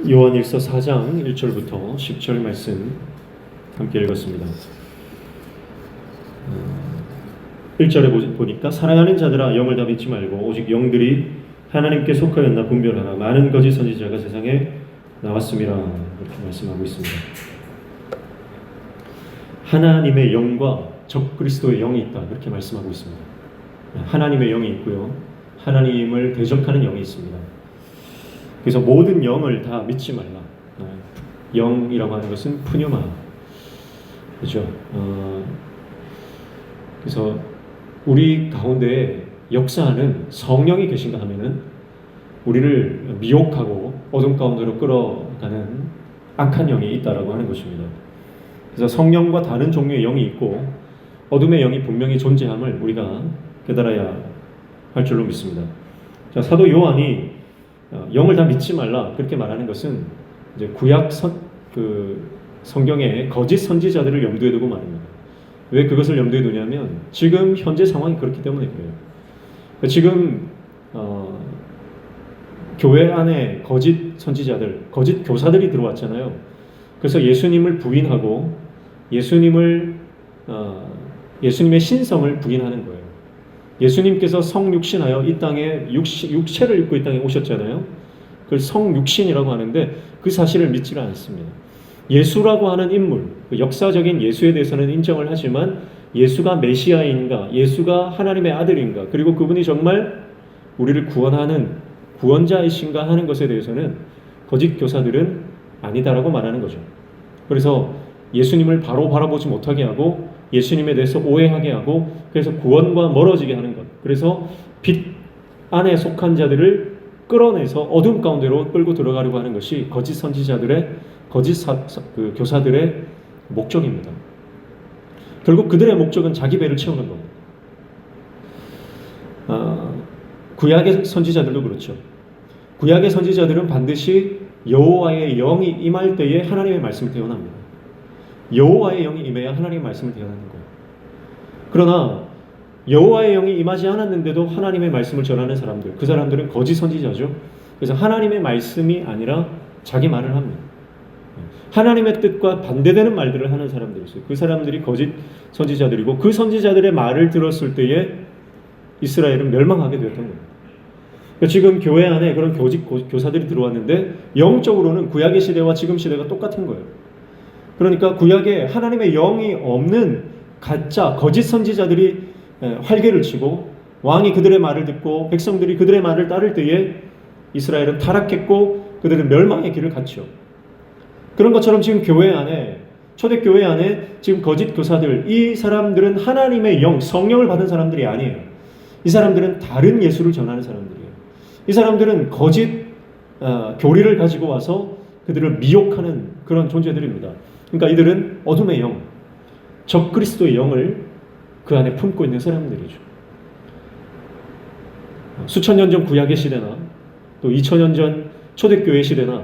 요한일서 4장 1절부터 10절 말씀 함께 읽었습니다. 1절에 보니까 사랑하는 자들아 영을 다 믿지 말고 오직 영들이 하나님께 속하였나 분별하라. 많은 거짓 선지자가 세상에 나왔음이라. 이렇게 말씀하고 있습니다. 하나님의 영과 적그리스도의 영이 있다. 이렇게 말씀하고 있습니다. 하나님의 영이 있고요. 하나님을 대적하는 영이 있습니다. 그래서 모든 영을 다 믿지 말라. 영이라고 하는 것은 푸뉴마, 그렇죠? 그래서 우리 가운데 역사하는 성령이 계신가 하면은 우리를 미혹하고 어둠 가운데로 끌어가는 악한 영이 있다라고 하는 것입니다. 그래서 성령과 다른 종류의 영이 있고 어둠의 영이 분명히 존재함을 우리가 깨달아야 할 줄로 믿습니다. 자, 사도 요한이 영을 다 믿지 말라 그렇게 말하는 것은 이제 구약 성경의 거짓 선지자들을 염두에 두고 말합니다. 왜 그것을 염두에 두냐면 지금 현재 상황이 그렇기 때문에 그래요. 지금 교회 안에 거짓 선지자들, 거짓 교사들이 들어왔잖아요. 그래서 예수님을 부인하고 예수님의 신성을 부인하는 거예요. 예수님께서 성육신하여 이 땅에 육체를 입고 이 땅에 오셨잖아요. 그걸 성육신이라고 하는데 그 사실을 믿지를 않습니다. 예수라고 하는 인물, 역사적인 예수에 대해서는 인정을 하지만 예수가 메시아인가, 예수가 하나님의 아들인가, 그리고 그분이 정말 우리를 구원하는 구원자이신가 하는 것에 대해서는 거짓 교사들은 아니다라고 말하는 거죠. 그래서 예수님을 바로 바라보지 못하게 하고 예수님에 대해서 오해하게 하고 그래서 구원과 멀어지게 하는 것. 그래서 빛 안에 속한 자들을 끌어내서 어둠 가운데로 끌고 들어가려고 하는 것이 거짓 선지자들의 교사들의 목적입니다. 결국 그들의 목적은 자기 배를 채우는 겁니다. 구약의 선지자들도 그렇죠. 구약의 선지자들은 반드시 여호와의 영이 임할 때에 하나님의 말씀을 대언합니다. 여호와의 영이 임해야 하나님의 말씀을 대언하는 거예요. 그러나 여호와의 영이 임하지 않았는데도 하나님의 말씀을 전하는 사람들, 그 사람들은 거짓 선지자죠. 그래서 하나님의 말씀이 아니라 자기 말을 합니다. 하나님의 뜻과 반대되는 말들을 하는 사람들이 있어요. 그 사람들이 거짓 선지자들이고 그 선지자들의 말을 들었을 때에 이스라엘은 멸망하게 되었던 겁니다. 그러니까 지금 교회 안에 그런 거짓 교사들이 들어왔는데 영적으로는 구약의 시대와 지금 시대가 똑같은 거예요. 그러니까 구약에 하나님의 영이 없는 가짜 거짓 선지자들이 활개를 치고 왕이 그들의 말을 듣고 백성들이 그들의 말을 따를 때에 이스라엘은 타락했고 그들은 멸망의 길을 갔죠. 그런 것처럼 지금 교회 안에 초대교회 안에 지금 거짓 교사들, 이 사람들은 하나님의 영, 성령을 받은 사람들이 아니에요. 이 사람들은 다른 예수를 전하는 사람들이에요. 이 사람들은 거짓 교리를 가지고 와서 그들을 미혹하는 그런 존재들입니다. 그러니까 이들은 어둠의 영, 적그리스도의 영을 그 안에 품고 있는 사람들이죠. 수천 년 전 구약의 시대나 또 2000년 전 초대교회 시대나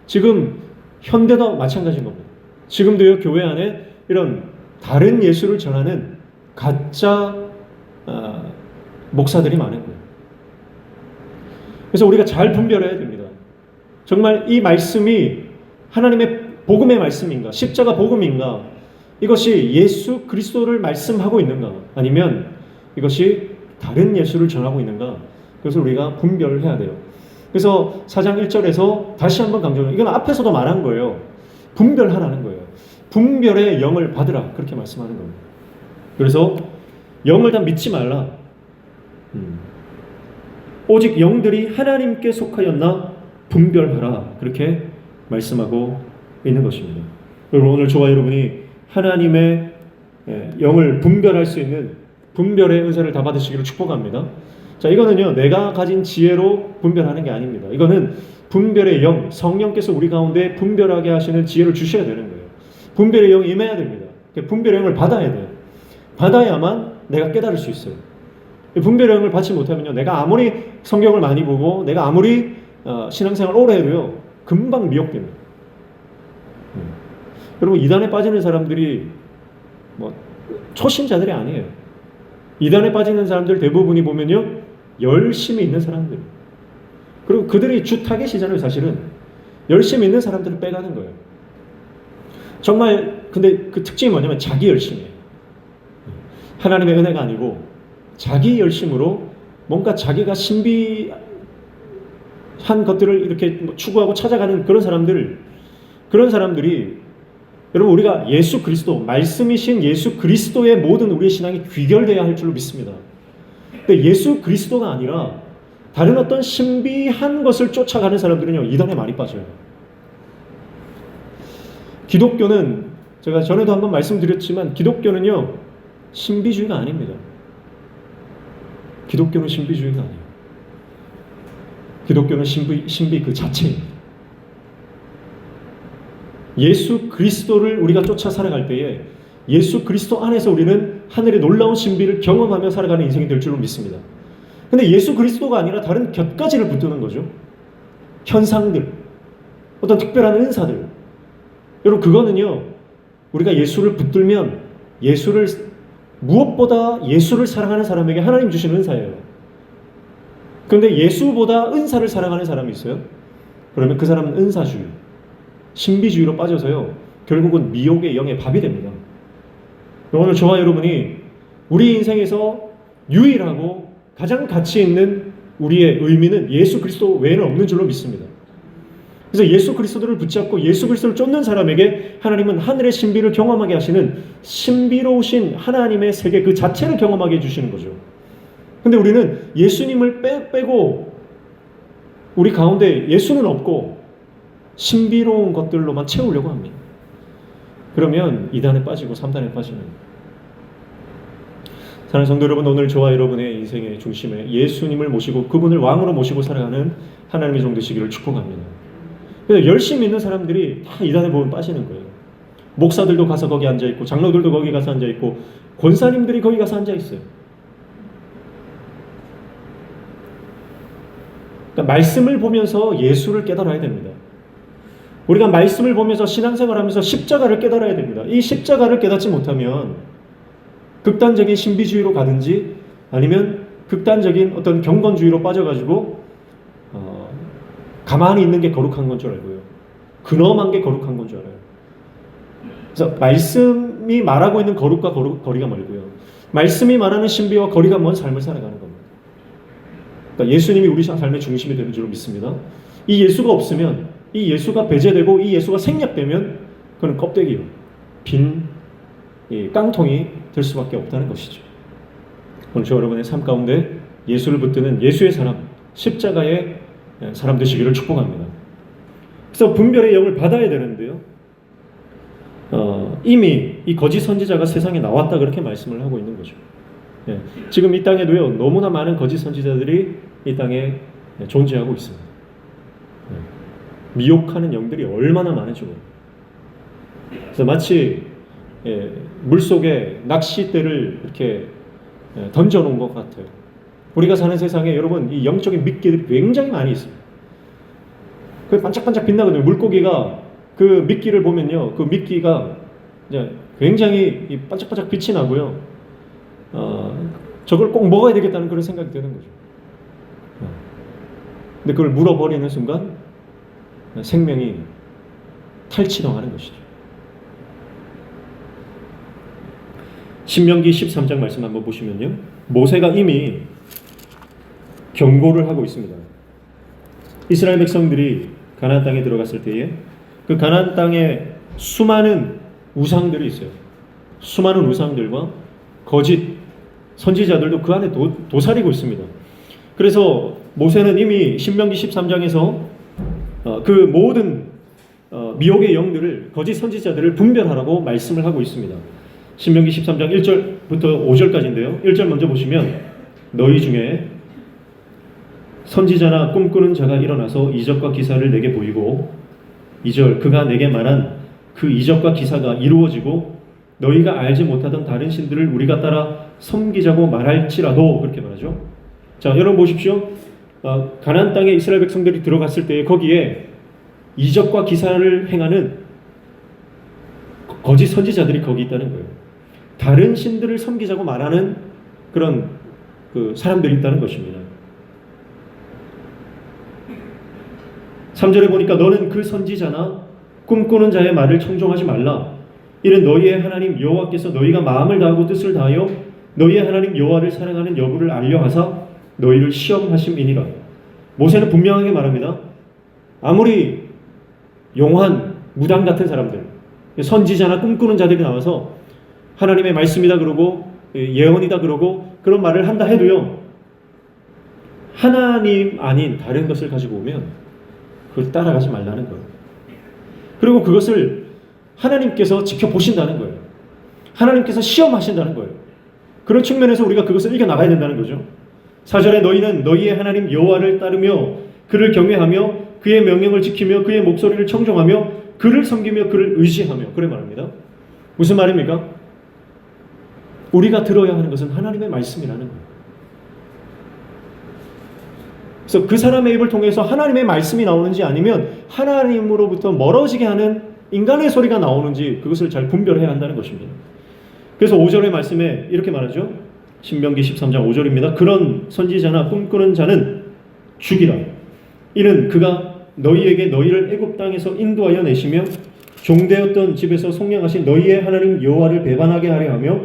지금 현대도 마찬가지인 겁니다. 지금도요 교회 안에 이런 다른 예수를 전하는 가짜 목사들이 많은 거예요. 그래서 우리가 잘 분별해야 됩니다. 정말 이 말씀이 하나님의 복음의 말씀인가, 십자가 복음인가, 이것이 예수 그리스도를 말씀하고 있는가, 아니면 이것이 다른 예수를 전하고 있는가, 그것을 우리가 분별해야 돼요. 그래서 4장 1절에서 다시 한번 강조해요. 이건 앞에서도 말한 거예요. 분별하라는 거예요. 분별의 영을 받으라, 그렇게 말씀하는 겁니다. 그래서 영을 다 믿지 말라. 오직 영들이 하나님께 속하였나 분별하라, 그렇게 말씀하고 있는 것입니다. 여러분, 오늘 저와 여러분이 하나님의 영을 분별할 수 있는 분별의 은사를 다 받으시기를 축복합니다. 자, 이거는요 내가 가진 지혜로 분별하는 게 아닙니다. 이거는 분별의 영, 성령께서 우리 가운데 분별하게 하시는 지혜를 주셔야 되는 거예요. 분별의 영이 임해야 됩니다. 분별의 영을 받아야 돼요. 받아야만 내가 깨달을 수 있어요. 분별의 영을 받지 못하면요 내가 아무리 성경을 많이 보고 내가 아무리 신앙생활 오래 해도요 금방 미혹됩니다. 여러분, 이단에 빠지는 사람들이 초신자들이 아니에요. 이단에 빠지는 사람들 대부분이 보면요 열심히 있는 사람들, 그리고 그들이 주 타겟이잖아요. 사실은 열심히 있는 사람들을 빼가는 거예요. 정말 근데 그 특징이 뭐냐면 자기 열심이에요. 하나님의 은혜가 아니고 자기 열심으로 뭔가 자기가 신비한 것들을 이렇게 추구하고 찾아가는 그런 사람들이 여러분 우리가 예수 그리스도 말씀이신 예수 그리스도의 모든 우리의 신앙이 귀결되어야 할 줄로 믿습니다. 근데 예수 그리스도가 아니라 다른 어떤 신비한 것을 쫓아가는 사람들은요 이단에 많이 빠져요. 기독교는 제가 전에도 한번 말씀드렸지만 기독교는요 신비주의가 아닙니다. 기독교는 신비주의가 아니에요. 기독교는 신비 그 자체입니다. 예수 그리스도를 우리가 쫓아 살아갈 때에 예수 그리스도 안에서 우리는 하늘의 놀라운 신비를 경험하며 살아가는 인생이 될 줄로 믿습니다. 근데 예수 그리스도가 아니라 다른 곁가지를 붙드는 거죠. 현상들, 어떤 특별한 은사들. 여러분 그거는요 우리가 예수를 붙들면 무엇보다 예수를 사랑하는 사람에게 하나님 주신 은사예요. 그런데 예수보다 은사를 사랑하는 사람이 있어요? 그러면 그 사람은 은사주의, 신비주의로 빠져서요 결국은 미혹의 영의 밥이 됩니다. 오늘 저와 여러분이 우리 인생에서 유일하고 가장 가치 있는 우리의 의미는 예수 그리스도 외에는 없는 줄로 믿습니다. 그래서 예수 그리스도를 붙잡고 예수 그리스도를 쫓는 사람에게 하나님은 하늘의 신비를 경험하게 하시는 신비로우신 하나님의 세계 그 자체를 경험하게 해주시는 거죠. 근데 우리는 예수님을 빼고 우리 가운데 예수는 없고 신비로운 것들로만 채우려고 합니다. 그러면 2단에 빠지고 3단에 빠지는 사랑하는 성도 여러분, 오늘 저와 여러분의 인생의 중심에 예수님을 모시고 그분을 왕으로 모시고 살아가는 하나님의 종 되시기를 축복합니다. 그래서 열심히 있는 사람들이 다 2단에 보면 빠지는 거예요. 목사들도 가서 거기 앉아있고 장로들도 거기 가서 앉아있고 권사님들이 거기 가서 앉아있어요. 그러니까 말씀을 보면서 예수를 깨달아야 됩니다. 우리가 말씀을 보면서 신앙생활하면서 십자가를 깨달아야 됩니다. 이 십자가를 깨닫지 못하면 극단적인 신비주의로 가든지 아니면 극단적인 어떤 경건주의로 빠져가지고 가만히 있는 게 거룩한 건 줄 알고요. 근엄한 게 거룩한 건 줄 알아요. 그래서 말씀이 말하고 있는 거룩과 거리가 멀고요. 말씀이 말하는 신비와 거리가 먼 삶을 살아가는 겁니다. 그러니까 예수님이 우리 삶의 중심이 되는 줄 믿습니다. 이 예수가 없으면, 이 예수가 배제되고 이 예수가 생략되면 그건 껍데기로 빈 깡통이 될 수밖에 없다는 것이죠. 오늘 저 여러분의 삶 가운데 예수를 붙드는 예수의 사람, 십자가의 사람 되시기를 축복합니다. 그래서 분별의 영을 받아야 되는데요. 이미 이 거짓 선지자가 세상에 나왔다 그렇게 말씀을 하고 있는 거죠. 지금 이 땅에도요 너무나 많은 거짓 선지자들이 이 땅에 존재하고 있습니다. 미혹하는 영들이 얼마나 많은지 모릅니다. 그래서 마치 물속에 낚싯대를 이렇게 던져놓은 것 같아요. 우리가 사는 세상에 여러분 이 영적인 미끼들이 굉장히 많이 있습니다. 그 반짝반짝 빛나거든요. 물고기가 그 미끼를 보면요, 그 미끼가 이제 굉장히 반짝반짝 빛이 나고요. 저걸 꼭 먹어야 되겠다는 그런 생각이 드는 거죠. 근데 그걸 물어버리는 순간 생명이 탈취당하는 것이죠. 신명기 13장 말씀 한번 보시면요, 모세가 이미 경고를 하고 있습니다. 이스라엘 백성들이 가나안 땅에 들어갔을 때에 그 가나안 땅에 수많은 우상들이 있어요. 수많은 우상들과 거짓 선지자들도 그 안에 도사리고 있습니다. 그래서 모세는 이미 신명기 13장에서 그 모든 미혹의 영들을, 거짓 선지자들을 분별하라고 말씀을 하고 있습니다. 신명기 13장 1절부터 5절까지인데요. 1절 먼저 보시면 너희 중에 선지자나 꿈꾸는 자가 일어나서 이적과 기사를 내게 보이고 2절 그가 내게 말한 그 이적과 기사가 이루어지고 너희가 알지 못하던 다른 신들을 우리가 따라 섬기자고 말할지라도, 그렇게 말하죠. 자, 여러분 보십시오. 가나안 땅에 이스라엘 백성들이 들어갔을 때 거기에 이적과 기사를 행하는 거짓 선지자들이 거기 있다는 거예요. 다른 신들을 섬기자고 말하는 그런 사람들이 있다는 것입니다. 3절에 보니까 너는 그 선지자나 꿈꾸는 자의 말을 청종하지 말라. 이는 너희의 하나님 여호와께서 너희가 마음을 다하고 뜻을 다하여 너희의 하나님 여호와를 사랑하는 여부를 알려하사 너희를 시험하심이니라. 모세는 분명하게 말합니다. 아무리 용한 무당 같은 사람들, 선지자나 꿈꾸는 자들이 나와서 하나님의 말씀이다 그러고 예언이다 그러고 그런 말을 한다 해도요, 하나님 아닌 다른 것을 가지고 오면 그걸 따라가지 말라는 거예요. 그리고 그것을 하나님께서 지켜보신다는 거예요. 하나님께서 시험하신다는 거예요. 그런 측면에서 우리가 그것을 이겨나가야 된다는 거죠. 4절에 너희는 너희의 하나님 여호와를 따르며 그를 경외하며 그의 명령을 지키며 그의 목소리를 청종하며 그를 섬기며 그를 의지하며, 그래 말합니다. 무슨 말입니까? 우리가 들어야 하는 것은 하나님의 말씀이라는 거예요. 그래서 그 사람의 입을 통해서 하나님의 말씀이 나오는지 아니면 하나님으로부터 멀어지게 하는 인간의 소리가 나오는지 그것을 잘 분별해야 한다는 것입니다. 그래서 5절의 말씀에 이렇게 말하죠. 신명기 13장 5절입니다. 그런 선지자나 꿈꾸는 자는 죽이라. 이는 그가 너희에게 너희를 애굽 땅에서 인도하여 내시며 종되었던 집에서 속량하신 너희의 하나님 여호와를 배반하게 하려 하며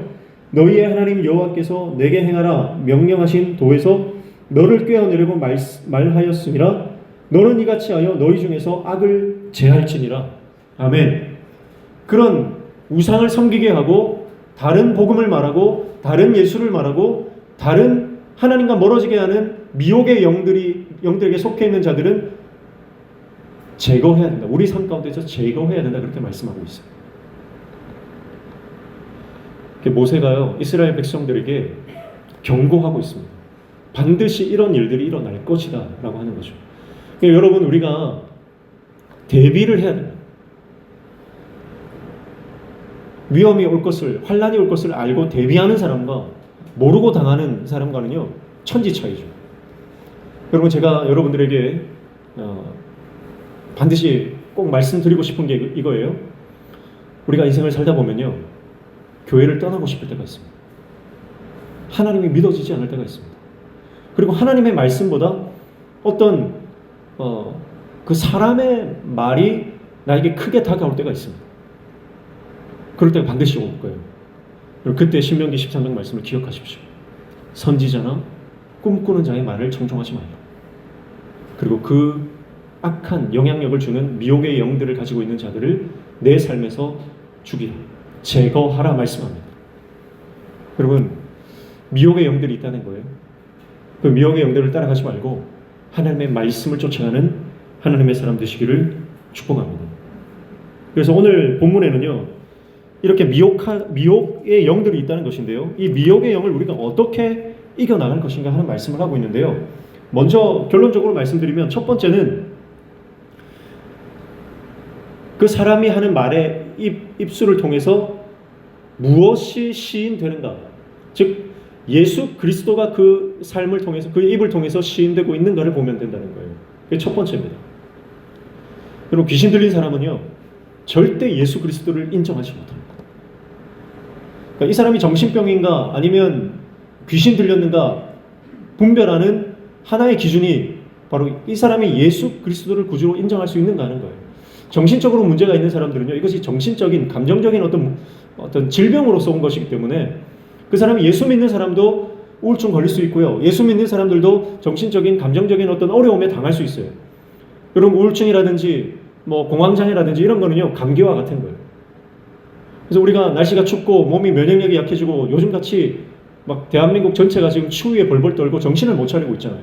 너희의 하나님 여호와께서 내게 행하라 명령하신 도에서 너를 꿰어내려고 말하였음이라. 너는 이같이 하여 너희 중에서 악을 제할지니라. 아멘. 그런 우상을 섬기게 하고 다른 복음을 말하고 다른 예수를 말하고 다른 하나님과 멀어지게 하는 미혹의 영들에게 속해 있는 자들은 제거해야 된다. 우리 삶 가운데서 제거해야 된다. 그렇게 말씀하고 있어요. 모세가요, 이스라엘 백성들에게 경고하고 있습니다. 반드시 이런 일들이 일어날 것이다 라고 하는 거죠. 그러니까 여러분, 우리가 대비를 해야 됩니다. 위험이 올 것을, 환란이 올 것을 알고 대비하는 사람과 모르고 당하는 사람과는요, 천지 차이죠. 여러분, 제가 여러분들에게 반드시 꼭 말씀드리고 싶은 게 이거예요. 우리가 인생을 살다 보면요, 교회를 떠나고 싶을 때가 있습니다. 하나님이 믿어지지 않을 때가 있습니다. 그리고 하나님의 말씀보다 어떤 그 사람의 말이 나에게 크게 다가올 때가 있습니다. 그럴 때가 반드시 올 거예요. 그리고 그때 신명기 13장 말씀을 기억하십시오. 선지자나 꿈꾸는 자의 말을 청종하지 말라. 그리고 그 악한 영향력을 주는 미혹의 영들을 가지고 있는 자들을 내 삶에서 죽이라, 제거하라 말씀합니다. 여러분, 미혹의 영들이 있다는 거예요. 그 미혹의 영들을 따라가지 말고 하나님의 말씀을 쫓아가는 하나님의 사람 되시기를 축복합니다. 그래서 오늘 본문에는요, 이렇게 미혹의 영들이 있다는 것인데요, 이 미혹의 영을 우리가 어떻게 이겨나갈 것인가 하는 말씀을 하고 있는데요, 먼저 결론적으로 말씀드리면 첫 번째는 그 사람이 하는 말의 입술을 통해서 무엇이 시인되는가, 즉 예수 그리스도가 그 삶을 통해서, 그 입을 통해서 시인되고 있는가를 보면 된다는 거예요. 그게 첫 번째입니다. 여러분, 귀신 들린 사람은요, 절대 예수 그리스도를 인정하지 못합니다. 그러니까 이 사람이 정신병인가 아니면 귀신 들렸는가 분별하는 하나의 기준이 바로 이 사람이 예수 그리스도를 구주로 인정할 수 있는가 하는 거예요. 정신적으로 문제가 있는 사람들은요, 이것이 정신적인, 감정적인 어떤 질병으로서 온 것이기 때문에 그 사람이 예수 믿는 사람도 우울증 걸릴 수 있고요, 예수 믿는 사람들도 정신적인, 감정적인 어떤 어려움에 당할 수 있어요. 여러분, 우울증이라든지 공황장애라든지 이런 거는요, 감기와 같은 거예요. 그래서 우리가 날씨가 춥고 몸이 면역력이 약해지고 요즘같이 막 대한민국 전체가 지금 추위에 벌벌 떨고 정신을 못 차리고 있잖아요.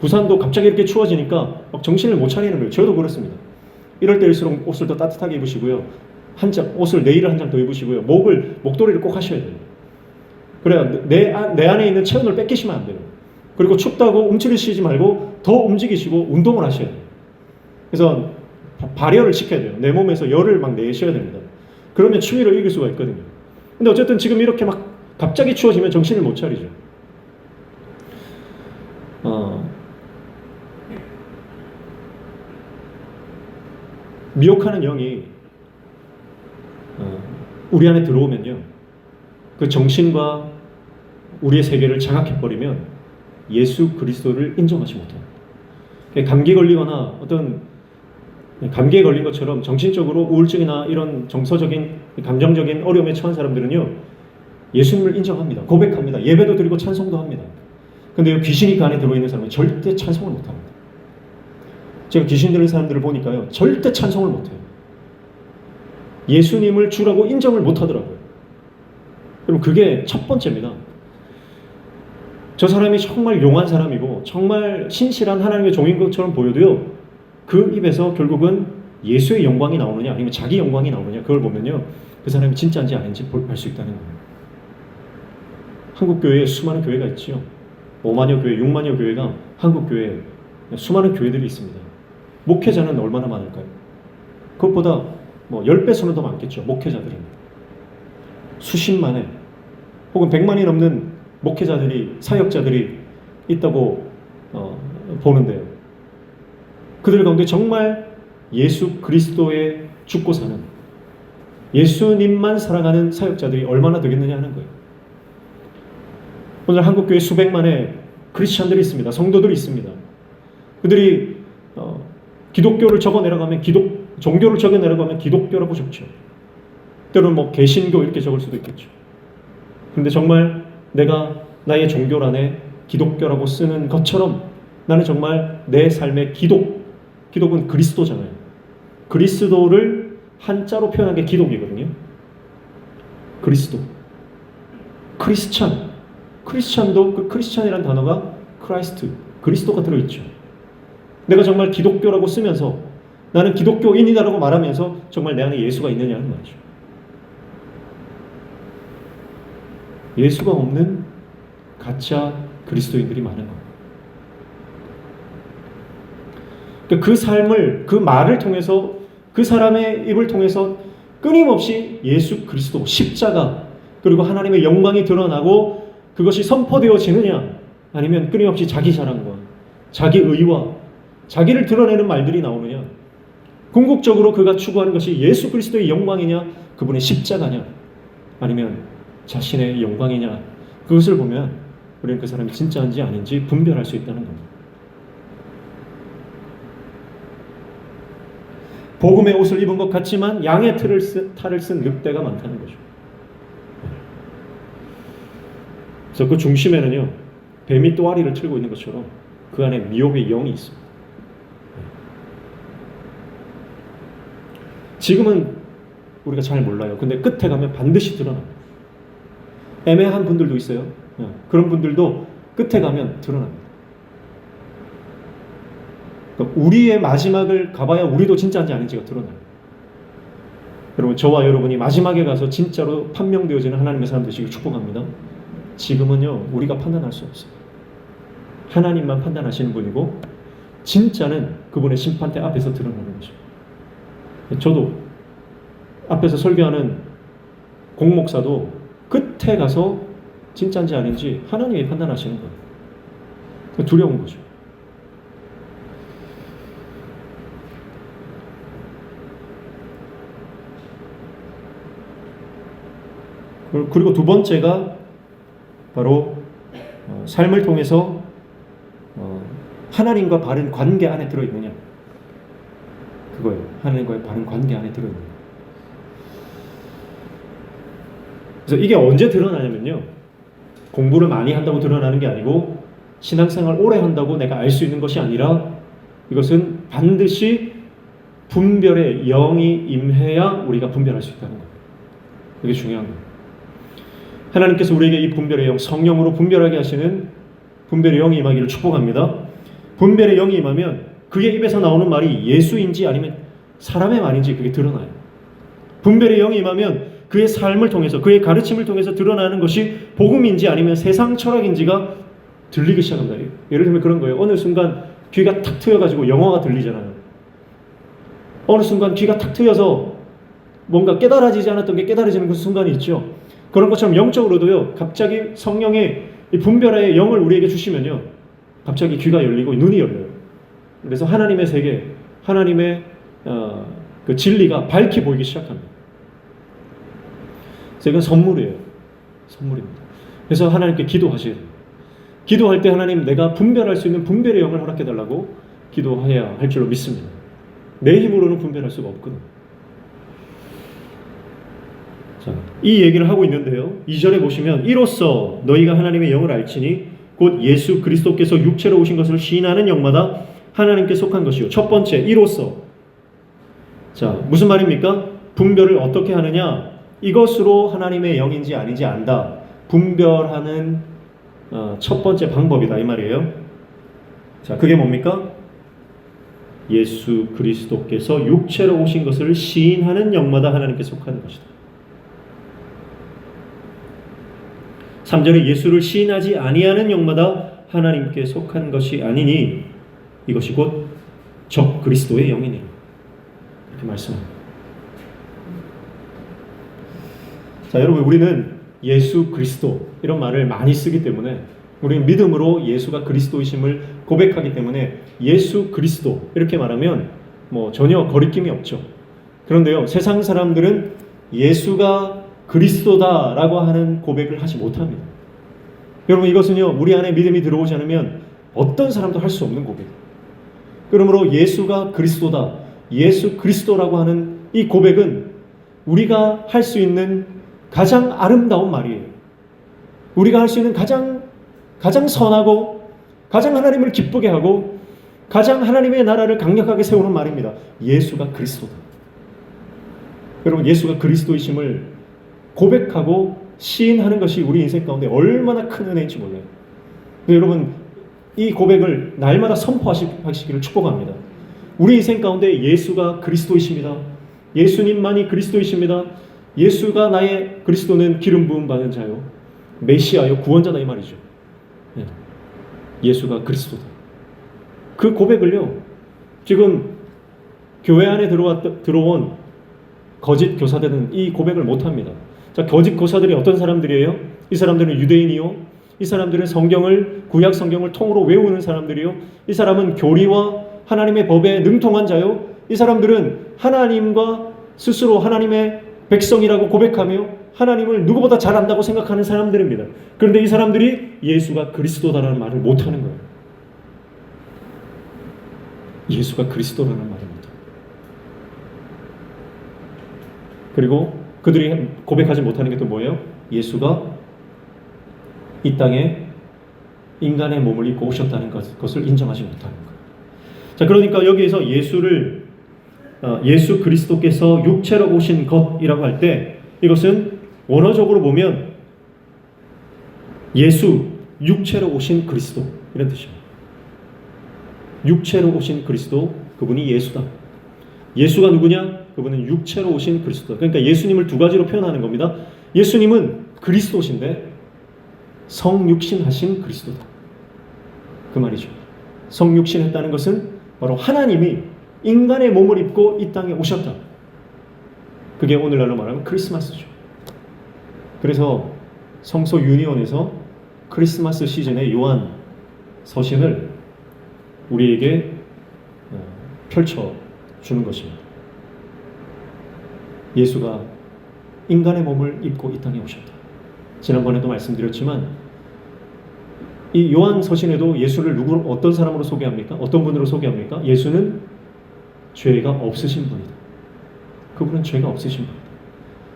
부산도 갑자기 이렇게 추워지니까 막 정신을 못 차리는 거예요. 저도 그렇습니다. 이럴 때일수록 옷을 더 따뜻하게 입으시고요, 옷을 내일을 한 장 더 입으시고요, 목도리를 꼭 하셔야 돼요. 그래야 내 안에 있는 체온을 뺏기시면 안 돼요. 그리고 춥다고 움츠리시지 말고 더 움직이시고 운동을 하셔야 돼요. 그래서 발열을 시켜야 돼요. 내 몸에서 열을 막 내셔야 됩니다. 그러면 추위를 이길 수가 있거든요. 근데 어쨌든 지금 이렇게 막 갑자기 추워지면 정신을 못 차리죠. 미혹하는 영이 우리 안에 들어오면요, 그 정신과 우리의 세계를 장악해버리면 예수 그리스도를 인정하지 못합니다. 감기 걸리거나 어떤 감기에 걸린 것처럼 정신적으로 우울증이나 이런 정서적인 감정적인 어려움에 처한 사람들은요, 예수님을 인정합니다. 고백합니다. 예배도 드리고 찬송도 합니다. 근데 귀신이 그 안에 들어있는 사람은 절대 찬송을 못합니다. 제가 귀신 들린 사람들을 보니까요, 절대 찬송을 못해요. 예수님을 주라고 인정을 못하더라고요. 여러분, 그게 첫 번째입니다. 저 사람이 정말 용한 사람이고 정말 신실한 하나님의 종인 것처럼 보여도요, 그 입에서 결국은 예수의 영광이 나오느냐 아니면 자기 영광이 나오느냐, 그걸 보면요, 그 사람이 진짜인지 아닌지 알 수 있다는 거예요. 한국교회에 수많은 교회가 있지요. 5만여 교회, 6만여 교회가 한국교회에 수많은 교회들이 있습니다. 목회자는 얼마나 많을까요? 그것보다 뭐 10배수는 더 많겠죠. 목회자들은 수십만에 혹은 100만이 넘는 목회자들이, 사역자들이 있다고 보는데요, 그들 가운데 정말 예수 그리스도에 죽고 사는, 예수님만 사랑하는 사역자들이 얼마나 되겠느냐 하는 거예요. 오늘 한국교회 수백만의 크리스천들이 있습니다. 성도들이 있습니다. 그들이 기독교를 적어내라고 하면 종교를 적어내라고 하면 기독교라고 적죠. 때로는 뭐 개신교 이렇게 적을 수도 있겠죠. 그런데 정말 내가 나의 종교란에 기독교라고 쓰는 것처럼 나는 정말 내 삶의 기독은 그리스도잖아요. 그리스도를 한자로 표현한 게 기독이거든요. 그리스도. 크리스찬도 그 크리스찬이라는 단어가 크라이스트, 그리스도가 들어있죠. 내가 정말 기독교라고 쓰면서 나는 기독교인이다라고 말하면서 정말 내 안에 예수가 있느냐는 말이죠. 예수가 없는 가짜 그리스도인들이 많은 겁니다. 그 삶을, 그 말을 통해서, 그 사람의 입을 통해서 끊임없이 예수 그리스도, 십자가, 그리고 하나님의 영광이 드러나고 그것이 선포되어지느냐, 아니면 끊임없이 자기 자랑과 자기 의와 자기를 드러내는 말들이 나오느냐, 궁극적으로 그가 추구하는 것이 예수 그리스도의 영광이냐, 그분의 십자가냐, 아니면 자신의 영광이냐, 그것을 보면 우리는 그 사람이 진짜인지 아닌지 분별할 수 있다는 겁니다. 복음의 옷을 입은 것 같지만 양의 탈을 쓴 늑대가 많다는 거죠. 그래서 그 중심에는요, 뱀이 또아리를 틀고 있는 것처럼 그 안에 미혹의 영이 있습니다. 지금은 우리가 잘 몰라요. 근데 끝에 가면 반드시 드러납니다. 애매한 분들도 있어요. 그런 분들도 끝에 가면 드러납니다. 그러니까 우리의 마지막을 가봐야 우리도 진짜인지 아닌지가 드러나요. 여러분, 저와 여러분이 마지막에 가서 진짜로 판명되어지는 하나님의 사람 되시길 축복합니다. 지금은요, 우리가 판단할 수 없어요. 하나님만 판단하시는 분이고, 진짜는 그분의 심판대 앞에서 드러나는 거죠. 저도 앞에서 설교하는 공목사도 끝에 가서 진짜인지 아닌지 하나님이 판단하시는 거예요. 두려운 거죠. 그리고 두 번째가 바로 삶을 통해서 하나님과 바른 관계 안에 들어있느냐, 그거예요. 하나님과의 바른 관계 안에 들어있느냐. 그래서 이게 언제 드러나냐면요, 공부를 많이 한다고 드러나는 게 아니고, 신앙생활 오래 한다고 내가 알 수 있는 것이 아니라, 이것은 반드시 분별의 영이 임해야 우리가 분별할 수 있다는 거예요. 이게 중요한 거예요. 하나님께서 우리에게 이 분별의 영, 성령으로 분별하게 하시는 분별의 영이 임하기를 축복합니다. 분별의 영이 임하면 그의 입에서 나오는 말이 예수인지 아니면 사람의 말인지 그게 드러나요. 분별의 영이 임하면 그의 삶을 통해서, 그의 가르침을 통해서 드러나는 것이 복음인지 아니면 세상 철학인지가 들리기 시작합니다. 예를 들면 그런 거예요. 어느 순간 귀가 탁 트여가지고 영어가 들리잖아요. 어느 순간 귀가 탁 트여서 뭔가 깨달아지지 않았던 게 깨달아지는 그 순간이 있죠. 그런 것처럼 영적으로도요, 갑자기 성령의 이 분별의 영을 우리에게 주시면요, 갑자기 귀가 열리고 눈이 열려요. 그래서 하나님의 세계, 하나님의 그 진리가 밝게 보이기 시작합니다. 그래서 이건 선물이에요. 선물입니다. 그래서 하나님께 기도하셔야 돼요. 기도할 때 하나님, 내가 분별할 수 있는 분별의 영을 허락해달라고 기도해야 할 줄로 믿습니다. 내 힘으로는 분별할 수가 없거든. 자, 이 얘기를 하고 있는데요. 2절에 보시면 이로써 너희가 하나님의 영을 알지니 곧 예수 그리스도께서 육체로 오신 것을 시인하는 영마다 하나님께 속한 것이요. 첫 번째, 이로써. 자, 무슨 말입니까? 분별을 어떻게 하느냐? 이것으로 하나님의 영인지 아닌지 안다. 분별하는 첫 번째 방법이다 이 말이에요. 자, 그게 뭡니까? 예수 그리스도께서 육체로 오신 것을 시인하는 영마다 하나님께 속하는 것이다. 3절에 예수를 시인하지 아니하는 영마다 하나님께 속한 것이 아니니 이것이 곧 적 그리스도의 영이니라. 이렇게 말씀합니다. 자, 여러분, 우리는 예수 그리스도 이런 말을 많이 쓰기 때문에 우리는 믿음으로 예수가 그리스도이심을 고백하기 때문에 예수 그리스도 이렇게 말하면 뭐 전혀 거리낌이 없죠. 그런데요, 세상 사람들은 예수가 그리스도다라고 하는 고백을 하지 못합니다. 여러분, 이것은요, 우리 안에 믿음이 들어오지 않으면 어떤 사람도 할 수 없는 고백입니다. 그러므로 예수가 그리스도다, 예수 그리스도라고 하는 이 고백은 우리가 할 수 있는 가장 아름다운 말이에요. 우리가 할 수 있는 가장 선하고 가장 하나님을 기쁘게 하고 가장 하나님의 나라를 강력하게 세우는 말입니다. 예수가 그리스도다. 여러분, 예수가 그리스도이심을 고백하고 시인하는 것이 우리 인생 가운데 얼마나 큰 은혜인지 몰라요. 여러분, 이 고백을 날마다 선포하시기를 축복합니다. 우리 인생 가운데 예수가 그리스도이십니다. 예수님만이 그리스도이십니다. 예수가 나의 그리스도는 기름 부음 받은 자요, 메시아요, 구원자다 이 말이죠. 예수가 그리스도다. 그 고백을요, 지금 교회 안에 들어온 거짓 교사들은 이 고백을 못합니다. 자, 거짓 교사들이 어떤 사람들이에요? 이 사람들은 유대인이요, 이 사람들은 구약 성경을 통으로 외우는 사람들이요, 이 사람은 교리와 하나님의 법에 능통한 자요, 이 사람들은 하나님과 스스로 하나님의 백성이라고 고백하며 하나님을 누구보다 잘 안다고 생각하는 사람들입니다. 그런데 이 사람들이 예수가 그리스도다라는 말을 못하는 거예요. 예수가 그리스도라는 말을 못합니다. 그리고 그들이 고백하지 못하는 게 또 뭐예요? 예수가 이 땅에 인간의 몸을 입고 오셨다는 것을 인정하지 못하는 거예요. 자, 그러니까 여기에서 예수 그리스도께서 육체로 오신 것이라고 할 때 이것은 원어적으로 보면 예수, 육체로 오신 그리스도 이런 뜻입니다. 육체로 오신 그리스도, 그분이 예수다. 예수가 누구냐? 그분은 육체로 오신 그리스도다. 그러니까 예수님을 두 가지로 표현하는 겁니다. 예수님은 그리스도신데 성육신하신 그리스도다. 그 말이죠. 성육신했다는 것은 바로 하나님이 인간의 몸을 입고 이 땅에 오셨다. 그게 오늘날로 말하면 크리스마스죠. 그래서 성소 유니온에서 크리스마스 시즌에 요한 서신을 우리에게 펼쳐주는 것입니다. 예수가 인간의 몸을 입고 이 땅에 오셨다. 지난번에도 말씀드렸지만 이 요한 서신에도 예수를 어떤 사람으로 소개합니까? 어떤 분으로 소개합니까? 예수는 죄가 없으신 분이다. 그분은 죄가 없으신 분이다.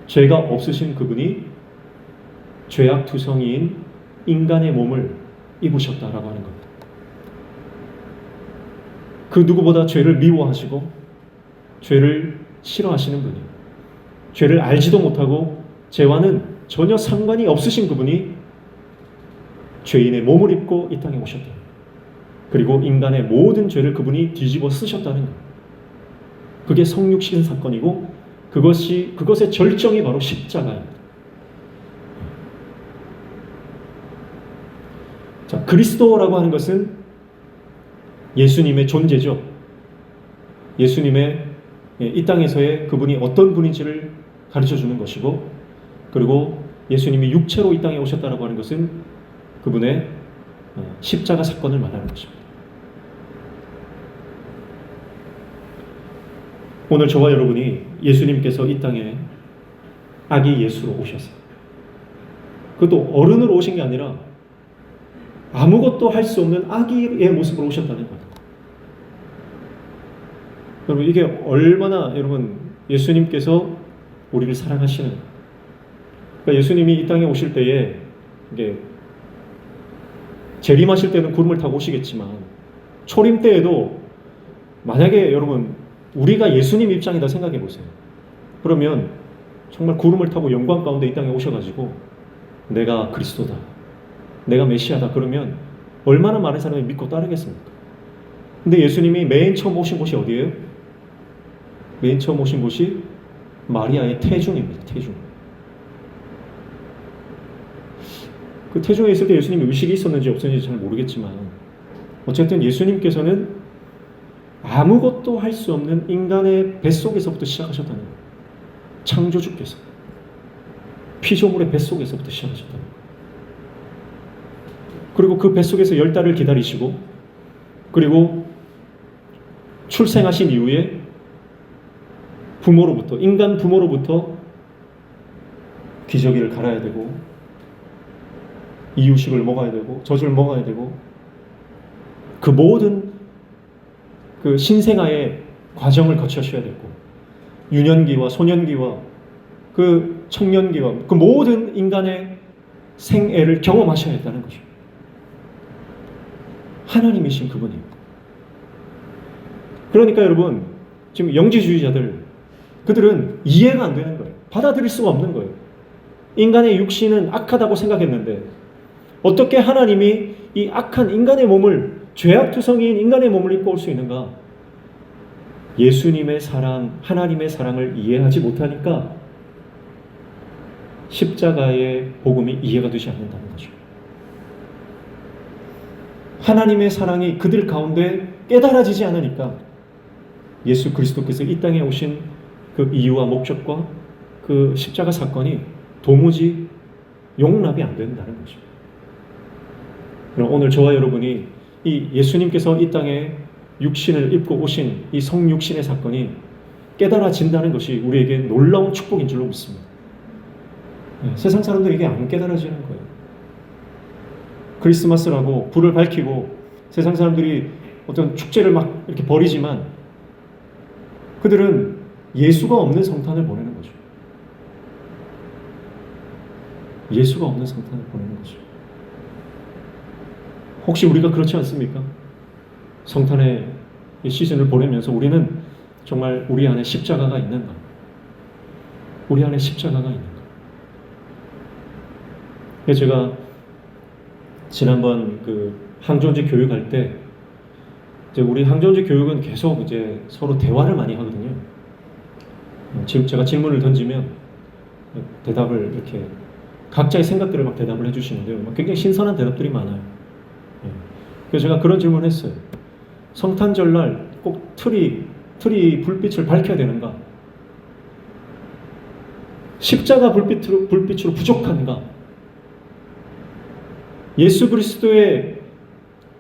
죄가 없으신 그분이 죄악투성이인 인간의 몸을 입으셨다라고 하는 겁니다. 그 누구보다 죄를 미워하시고 죄를 싫어하시는 분이, 죄를 알지도 못하고 죄와는 전혀 상관이 없으신 그분이 죄인의 몸을 입고 이 땅에 오셨다. 그리고 인간의 모든 죄를 그분이 뒤집어 쓰셨다는 것. 그게 성육신 사건이고 그것의 절정이 바로 십자가입니다. 자, 그리스도라고 하는 것은 예수님의 존재죠. 예수님의 이 땅에서의 그분이 어떤 분인지를 가르쳐주는 것이고, 그리고 예수님이 육체로 이 땅에 오셨다라고 하는 것은 그분의 십자가 사건을 말하는 것입니다. 오늘 저와 여러분이 예수님께서 이 땅에 아기 예수로 오셨어요. 그것도 어른으로 오신 게 아니라 아무것도 할 수 없는 아기의 모습으로 오셨다는 거예요. 여러분 이게 얼마나 여러분 예수님께서 우리를 사랑하시는, 그러니까 예수님이 이 땅에 오실 때에 이게 재림하실 때는 구름을 타고 오시겠지만 초림 때에도 만약에 여러분 우리가 예수님 입장이다 생각해 보세요. 그러면 정말 구름을 타고 영광 가운데 이 땅에 오셔가지고 내가 그리스도다, 내가 메시아다 그러면 얼마나 많은 사람이 믿고 따르겠습니까? 근데 예수님이 맨 처음 오신 곳이 어디예요? 맨 처음 오신 곳이 마리아의 태중입니다. 태중. 그 태중에 있을 때 예수님이 의식이 있었는지 없었는지 잘 모르겠지만 어쨌든 예수님께서는 아무것도 할 수 없는 인간의 뱃속에서부터 시작하셨다는 거예요. 창조주께서 피조물의 뱃속에서부터 시작하셨다는 거예요. 그리고 그 뱃속에서 10달을 기다리시고 그리고 출생하신 이후에 부모로부터, 인간 부모로부터 기저귀를 갈아야 되고 이유식을 먹어야 되고 젖을 먹어야 되고 그 모든 그 신생아의 과정을 거쳐셔야 되고 유년기와 소년기와 그 청년기와 그 모든 인간의 생애를 경험하셔야 했다는 거죠. 하나님이신 그분이에요. 그러니까 여러분 지금 영지주의자들 그들은 이해가 안 되는 거예요. 받아들일 수가 없는 거예요. 인간의 육신은 악하다고 생각했는데 어떻게 하나님이 이 악한 인간의 몸을, 죄악투성이인 인간의 몸을 입고 올 수 있는가? 예수님의 사랑, 하나님의 사랑을 이해하지 못하니까 십자가의 복음이 이해가 되지 않는다는 거죠. 하나님의 사랑이 그들 가운데 깨달아지지 않으니까 예수 그리스도께서 이 땅에 오신 그 이유와 목적과 그 십자가 사건이 도무지 용납이 안 된다는 거죠. 그럼 오늘 저와 여러분이 이 예수님께서 이 땅에 육신을 입고 오신 이 성육신의 사건이 깨달아진다는 것이 우리에게 놀라운 축복인 줄로 믿습니다. 세상 사람들에게 안 깨달아지는 거예요. 크리스마스라고 불을 밝히고 세상 사람들이 어떤 축제를 막 이렇게 벌이지만 그들은 예수가 없는 성탄을 보내는 거죠. 예수가 없는 성탄을 보내는 거죠. 혹시 우리가 그렇지 않습니까? 성탄의 시즌을 보내면서 우리는 정말 우리 안에 십자가가 있는가? 우리 안에 십자가가 있는가? 제가 지난번 그 항존지 교육할 때 이제 우리 항존지 교육은 계속 이제 서로 대화를 많이 하거든요. 지금 제가 질문을 던지면 대답을 이렇게 각자의 생각들을 막 대답을 해주시는데요. 굉장히 신선한 대답들이 많아요. 그래서 제가 그런 질문을 했어요. 성탄절날 꼭 트리 불빛을 밝혀야 되는가? 십자가 불빛으로 부족한가? 예수 그리스도의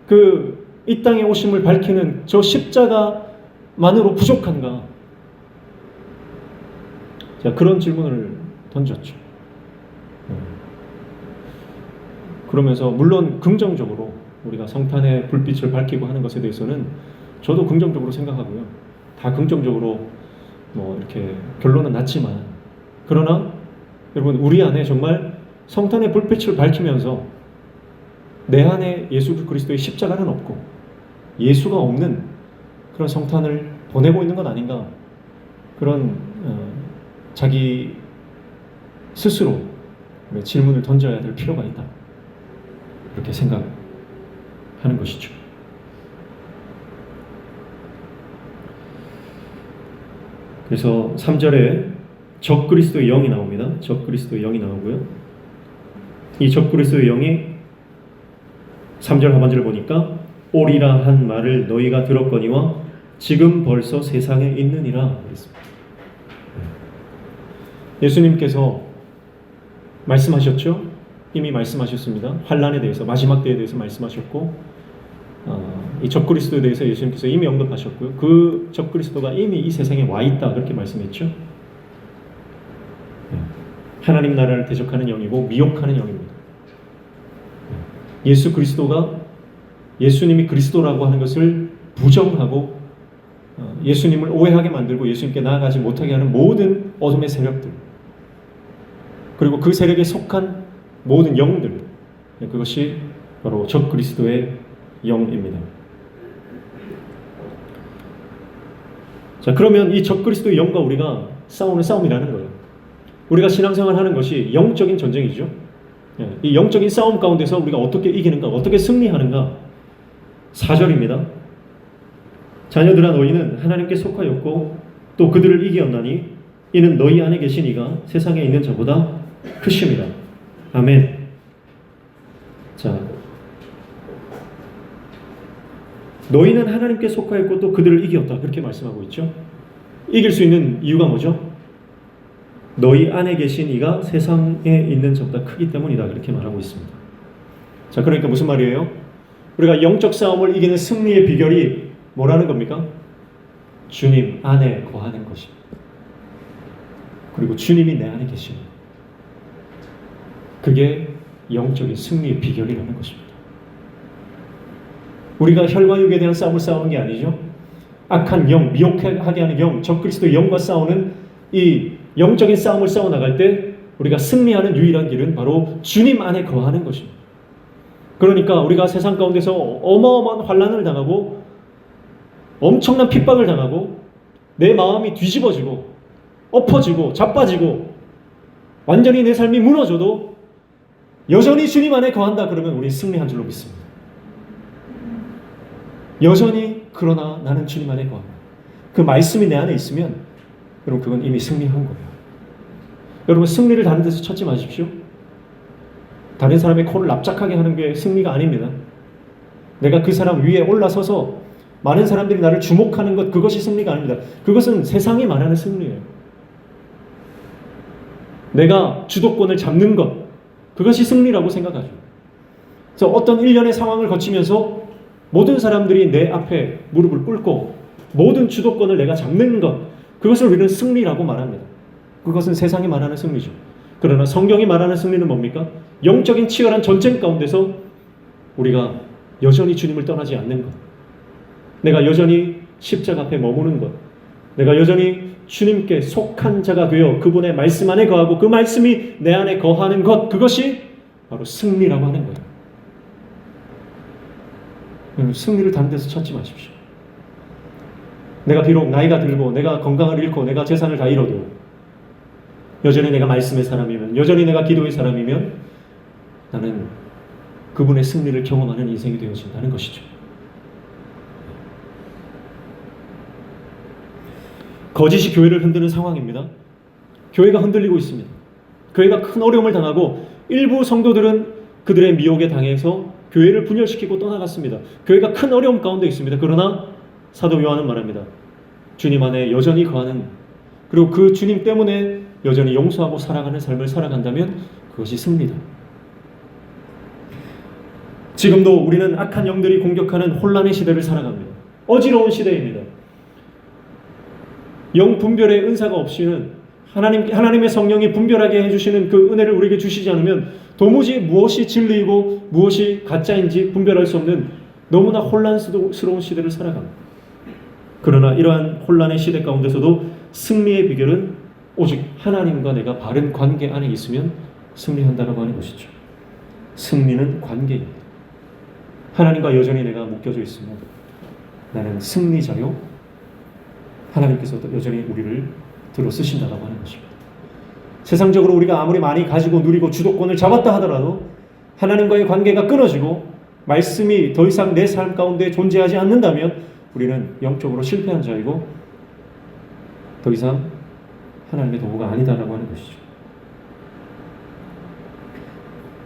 그 이 땅에 오심을 밝히는 저 십자가만으로 부족한가? 제가 그런 질문을 던졌죠. 그러면서 물론 긍정적으로 우리가 성탄의 불빛을 밝히고 하는 것에 대해서는 저도 긍정적으로 생각하고요. 다 긍정적으로 뭐 이렇게 결론은 났지만 그러나 여러분 우리 안에 정말 성탄의 불빛을 밝히면서 내 안에 예수 그리스도의 십자가는 없고 예수가 없는 그런 성탄을 보내고 있는 건 아닌가, 그런 자기 스스로 질문을 던져야 될 필요가 있다, 이렇게 생각하는 것이죠. 그래서 3절에 적그리스도의 영이 나옵니다. 적그리스도의 영이 나오고요. 이 적그리스도의 영이 3절 하반절을 보니까 오리라 한 말을 너희가 들었거니와 지금 벌써 세상에 있느니라 그랬습니다. 예수님께서 말씀하셨죠? 이미 말씀하셨습니다. 환난에 대해서, 마지막 때에 대해서 말씀하셨고 이 적그리스도에 대해서 예수님께서 이미 언급하셨고요. 그 적그리스도가 이미 이 세상에 와 있다 그렇게 말씀했죠. 하나님 나라를 대적하는 영이고 미혹하는 영입니다. 예수 그리스도가 예수님이 그리스도라고 하는 것을 부정하고 예수님을 오해하게 만들고 예수님께 나아가지 못하게 하는 모든 어둠의 세력들, 그리고 그 세력에 속한 모든 영들, 그것이 바로 적 그리스도의 영입니다. 자, 그러면 이 적 그리스도의 영과 우리가 싸우는 싸움이라는 거예요. 우리가 신앙생활 하는 것이 영적인 전쟁이죠. 이 영적인 싸움 가운데서 우리가 어떻게 이기는가, 어떻게 승리하는가. 4절입니다. 자녀들아, 너희는 하나님께 속하였고 또 그들을 이기었나니 이는 너희 안에 계신 이가 세상에 있는 자보다 크심이라. 아멘. 자, 너희는 하나님께 속하였고 또 그들을 이기었다, 그렇게 말씀하고 있죠. 이길 수 있는 이유가 뭐죠? 너희 안에 계신 이가 세상에 있는 자보다 크기 때문이다, 그렇게 말하고 있습니다. 자, 그러니까 무슨 말이에요? 우리가 영적 싸움을 이기는 승리의 비결이 뭐라는 겁니까? 주님 안에 거하는 것입니다. 그리고 주님이 내 안에 계십니다. 그게 영적인 승리의 비결이라는 것입니다. 우리가 혈과 육에 대한 싸움을 싸우는 게 아니죠. 악한 영, 미혹하게 하는 영, 적그리스도의 영과 싸우는 이 영적인 싸움을 싸워나갈 때 우리가 승리하는 유일한 길은 바로 주님 안에 거하는 것입니다. 그러니까 우리가 세상 가운데서 어마어마한 환난을 당하고 엄청난 핍박을 당하고 내 마음이 뒤집어지고 엎어지고 자빠지고 완전히 내 삶이 무너져도 여전히 주님 안에 거한다 그러면 우리 승리한 줄로 믿습니다. 여전히 그러나 나는 주님 안에 거합니다. 그 말씀이 내 안에 있으면 여러분 그건 이미 승리한 거예요. 여러분 승리를 다른 데서 찾지 마십시오. 다른 사람의 코를 납작하게 하는 게 승리가 아닙니다. 내가 그 사람 위에 올라서서 많은 사람들이 나를 주목하는 것, 그것이 승리가 아닙니다. 그것은 세상이 말하는 승리예요. 내가 주도권을 잡는 것, 그것이 승리라고 생각하죠. 그래서 어떤 일련의 상황을 거치면서 모든 사람들이 내 앞에 무릎을 꿇고 모든 주도권을 내가 잡는 것, 그것을 우리는 승리라고 말합니다. 그것은 세상이 말하는 승리죠. 그러나 성경이 말하는 승리는 뭡니까? 영적인 치열한 전쟁 가운데서 우리가 여전히 주님을 떠나지 않는 것, 내가 여전히 십자가 앞에 머무는 것, 내가 여전히 주님께 속한 자가 되어 그분의 말씀 안에 거하고 그 말씀이 내 안에 거하는 것, 그것이 바로 승리라고 하는 거예요. 승리를 다른 데서 찾지 마십시오. 내가 비록 나이가 들고 내가 건강을 잃고 내가 재산을 다 잃어도 여전히 내가 말씀의 사람이면, 여전히 내가 기도의 사람이면 나는 그분의 승리를 경험하는 인생이 되어진다는 것이죠. 거짓이 교회를 흔드는 상황입니다. 교회가 흔들리고 있습니다. 교회가 큰 어려움을 당하고 일부 성도들은 그들의 미혹에 당해서 교회를 분열시키고 떠나갔습니다. 교회가 큰 어려움 가운데 있습니다. 그러나 사도 요한은 말합니다. 주님 안에 여전히 거하는, 그리고 그 주님 때문에 여전히 용서하고 사랑하는 삶을 살아간다면 그것이 승리다. 지금도 우리는 악한 영들이 공격하는 혼란의 시대를 살아갑니다. 어지러운 시대입니다. 영 분별의 은사가 없이는 하나님의 성령이 분별하게 해주시는 그 은혜를 우리에게 주시지 않으면 도무지 무엇이 진리이고 무엇이 가짜인지 분별할 수 없는 너무나 혼란스러운 시대를 살아갑니다. 그러나 이러한 혼란의 시대 가운데서도 승리의 비결은 오직 하나님과 내가 바른 관계 안에 있으면 승리한다라고 하는 것이죠. 승리는 관계입니다. 하나님과 여전히 내가 묶여져 있으면 나는 승리자요, 하나님께서도 여전히 우리를 들어 쓰신다라고 하는 것입니다. 세상적으로 우리가 아무리 많이 가지고 누리고 주도권을 잡았다 하더라도 하나님과의 관계가 끊어지고 말씀이 더 이상 내 삶 가운데 존재하지 않는다면 우리는 영적으로 실패한 자이고 더 이상 하나님의 도구가 아니다라고 하는 것이죠.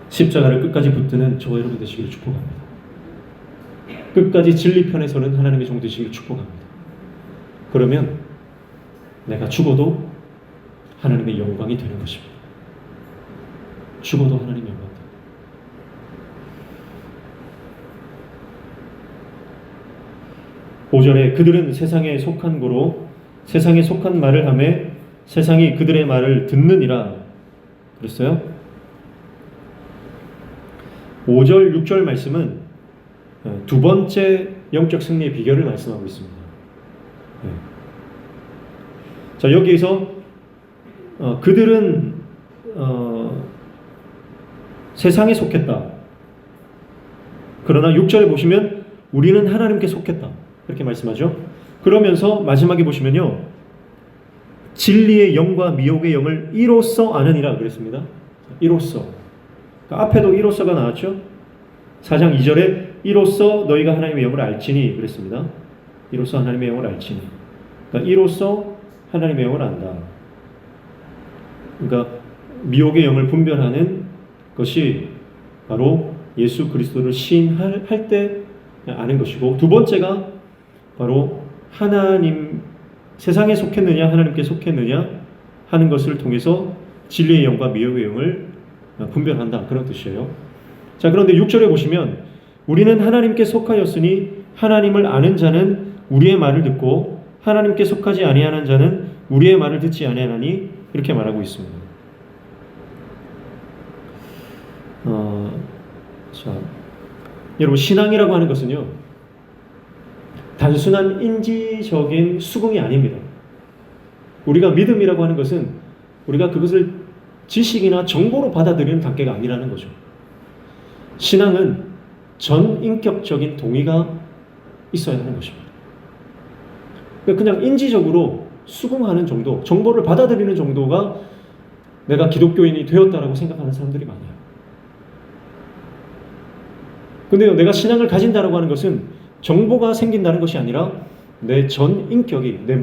십자가를 끝까지 붙드는 저와 여러분 되시기를 축복합니다. 끝까지 진리편에 서는 하나님의 종 되시기를 축복합니다. 그러면 내가 죽어도 하나님의 영광이 되는 것입니다. 죽어도 하나님의 영광. 5절에 그들은 세상에 속한 고로 세상에 속한 말을 하매 세상이 그들의 말을 듣느니라 그랬어요. 5절, 6절 말씀은 두 번째 영적 승리의 비결을 말씀하고 있습니다. 네. 자, 여기에서 그들은 세상에 속했다. 그러나 6절에 보시면 우리는 하나님께 속했다. 이렇게 말씀하죠. 그러면서 마지막에 보시면요. 진리의 영과 미혹의 영을 이로써 아느니라 그랬습니다. 이로써. 그러니까 앞에도 이로써가 나왔죠. 4장 2절에 이로써 너희가 하나님의 영을 알지니 그랬습니다. 이로써 하나님의 영을 알지니. 그러니까 이로써 하나님의 영을 안다. 그러니까 미혹의 영을 분별하는 것이 바로 예수 그리스도를 시인할 때 아는 것이고, 두 번째가 바로 하나님, 세상에 속했느냐 하나님께 속했느냐 하는 것을 통해서 진리의 영과 미혹의 영을 분별한다, 그런 뜻이에요. 자, 그런데 6절에 보시면 우리는 하나님께 속하였으니 하나님을 아는 자는 우리의 말을 듣고 하나님께 속하지 아니하는 자는 우리의 말을 듣지 아니하나니 이렇게 말하고 있습니다. 자, 여러분, 신앙이라고 하는 것은요, 단순한 인지적인 수긍이 아닙니다. 우리가 믿음이라고 하는 것은 우리가 그것을 지식이나 정보로 받아들이는 단계가 아니라는 거죠. 신앙은 전인격적인 동의가 있어야 하는 것입니다. 그냥 인지적으로 수긍하는 정도, 정보를 받아들이는 정도가 내가 기독교인이 되었다라고 생각하는 사람들이 많아요. 근데요, 내가 신앙을 가진다라고 하는 것은 정보가 생긴다는 것이 아니라 내 전 인격이, 내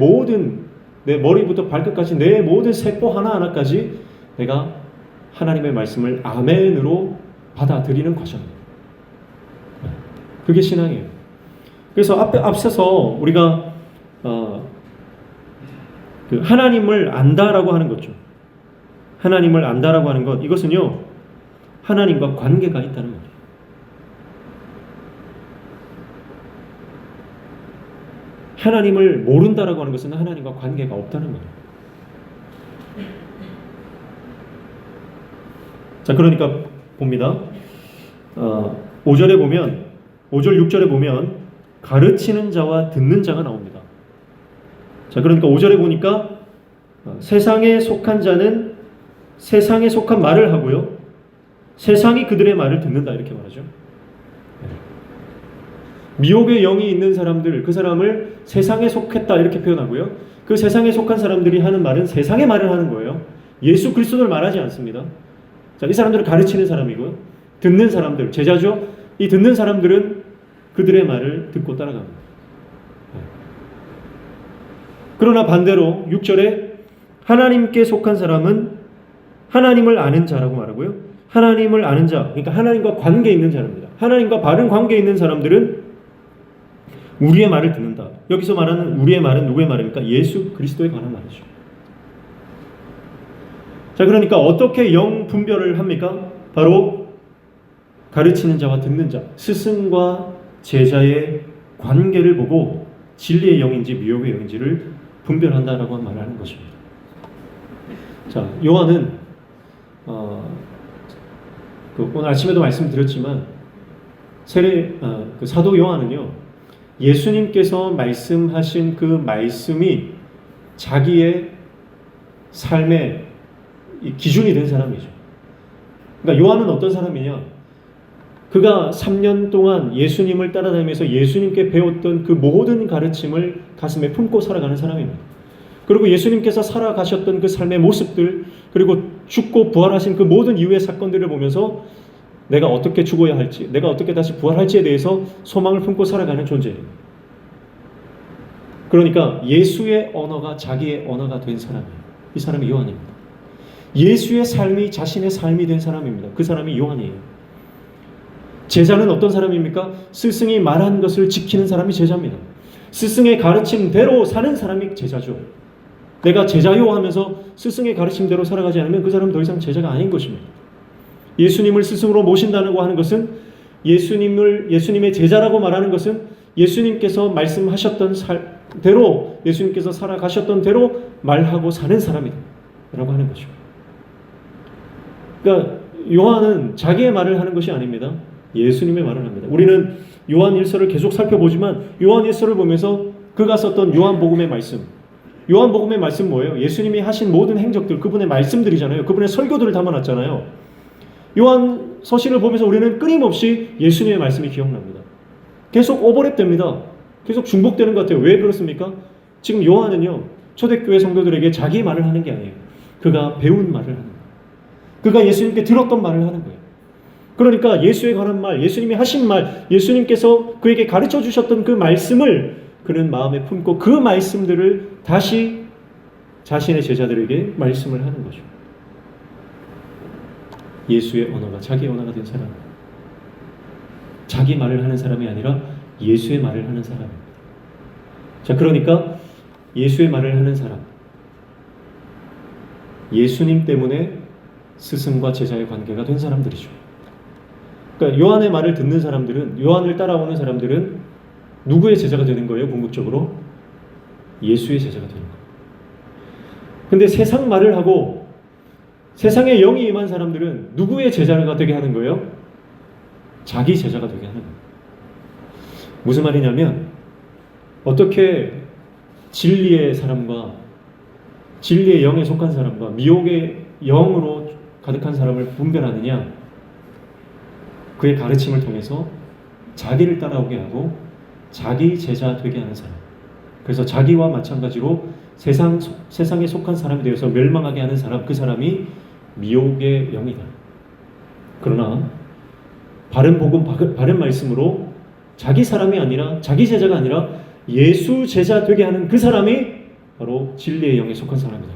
머리부터 발끝까지 내 모든 세포 하나하나까지 내가 하나님의 말씀을 아멘으로 받아들이는 과정입니다. 그게 신앙이에요. 그래서 앞서서 우리가 그 하나님을 안다라고 하는 거죠. 하나님을 안다라고 하는 것, 이것은요, 하나님과 관계가 있다는 말이에요. 하나님을 모른다라고 하는 것은 하나님과 관계가 없다는 말이에요. 자, 그러니까 봅니다. 5절에 보면, 5절 6절에 보면 가르치는 자와 듣는 자가 나옵니다. 자, 그러니까 5절에 보니까 세상에 속한 자는 세상에 속한 말을 하고요, 세상이 그들의 말을 듣는다, 이렇게 말하죠. 미혹의 영이 있는 사람들, 그 사람을 세상에 속했다, 이렇게 표현하고요, 그 세상에 속한 사람들이 하는 말은 세상의 말을 하는 거예요. 예수 그리스도를 말하지 않습니다. 자, 이 사람들을 가르치는 사람이고요, 듣는 사람들, 제자죠. 이 듣는 사람들은 그들의 말을 듣고 따라갑니다. 그러나 반대로 6절에 하나님께 속한 사람은 하나님을 아는 자라고 말하고요, 하나님을 아는 자, 그러니까 하나님과 관계 있는 사람입니다. 하나님과 바른 관계 있는 사람들은 우리의 말을 듣는다. 여기서 말하는 우리의 말은 누구의 말입니까? 예수 그리스도에 관한 말이죠. 자, 그러니까 어떻게 영 분별을 합니까? 바로 가르치는 자와 듣는 자, 스승과 제자의 관계를 보고 진리의 영인지 미혹의 영인지를 분별한다라고 말하는 것입니다. 자, 요한은 오늘 아침에도 말씀드렸지만 그 사도 요한은요, 예수님께서 말씀하신 그 말씀이 자기의 삶의 기준이 된 사람이죠. 그러니까 요한은 어떤 사람이냐? 그가 3년 동안 예수님을 따라다니면서 예수님께 배웠던 그 모든 가르침을 가슴에 품고 살아가는 사람입니다. 그리고 예수님께서 살아가셨던 그 삶의 모습들, 그리고 죽고 부활하신 그 모든 이후의 사건들을 보면서 내가 어떻게 죽어야 할지, 내가 어떻게 다시 부활할지에 대해서 소망을 품고 살아가는 존재예요. 그러니까 예수의 언어가 자기의 언어가 된 사람이에요. 이 사람이 요한입니다. 예수의 삶이 자신의 삶이 된 사람입니다. 그 사람이 요한이에요. 제자는 어떤 사람입니까? 스승이 말한 것을 지키는 사람이 제자입니다. 스승의 가르침대로 사는 사람이 제자죠. 내가 제자요 하면서 스승의 가르침대로 살아가지 않으면 그 사람은 더 이상 제자가 아닌 것입니다. 예수님을 스승으로 모신다고 하는 것은, 예수님의 제자라고 말하는 것은 예수님께서 말씀하셨던 대로, 예수님께서 살아가셨던 대로 말하고 사는 사람이다 라고 하는 것이죠. 그러니까 요한은 자기의 말을 하는 것이 아닙니다. 예수님의 말을 합니다. 우리는 요한 1서를 계속 살펴보지만 요한 1서를 보면서 그가 썼던 요한복음의 말씀. 요한복음의 말씀 뭐예요? 예수님이 하신 모든 행적들, 그분의 말씀들이잖아요. 그분의 설교들을 담아놨잖아요. 요한 서신을 보면서 우리는 끊임없이 예수님의 말씀이 기억납니다. 계속 오버랩됩니다. 계속 중복되는 것 같아요. 왜 그렇습니까? 지금 요한은요, 초대교회 성도들에게 자기 말을 하는 게 아니에요. 그가 배운 말을 하는 거예요. 그가 예수님께 들었던 말을 하는 거예요. 그러니까 예수에 관한 말, 예수님이 하신 말, 예수님께서 그에게 가르쳐 주셨던 그 말씀을 그는 마음에 품고 그 말씀들을 다시 자신의 제자들에게 말씀을 하는 거죠. 예수의 언어가 자기의 언어가 된 사람, 자기 말을 하는 사람이 아니라 예수의 말을 하는 사람입니다. 자, 그러니까 예수의 말을 하는 사람, 예수님 때문에 스승과 제자의 관계가 된 사람들이죠. 그러니까 요한의 말을 듣는 사람들은, 요한을 따라오는 사람들은 누구의 제자가 되는 거예요? 궁극적으로 예수의 제자가 되는 거예요. 근데 세상 말을 하고 세상에 영이 임한 사람들은 누구의 제자가 되게 하는 거예요? 자기 제자가 되게 하는 거예요. 무슨 말이냐면, 어떻게 진리의 사람과 진리의 영에 속한 사람과 미혹의 영으로 가득한 사람을 분별하느냐? 그의 가르침을 통해서 자기를 따라오게 하고 자기 제자 되게 하는 사람. 그래서 자기와 마찬가지로 세상에 속한 사람이 되어서 멸망하게 하는 사람, 그 사람이 미혹의 영이다. 그러나 바른 복음, 바른 말씀으로 자기 사람이 아니라, 자기 제자가 아니라 예수 제자 되게 하는 그 사람이 바로 진리의 영에 속한 사람이다.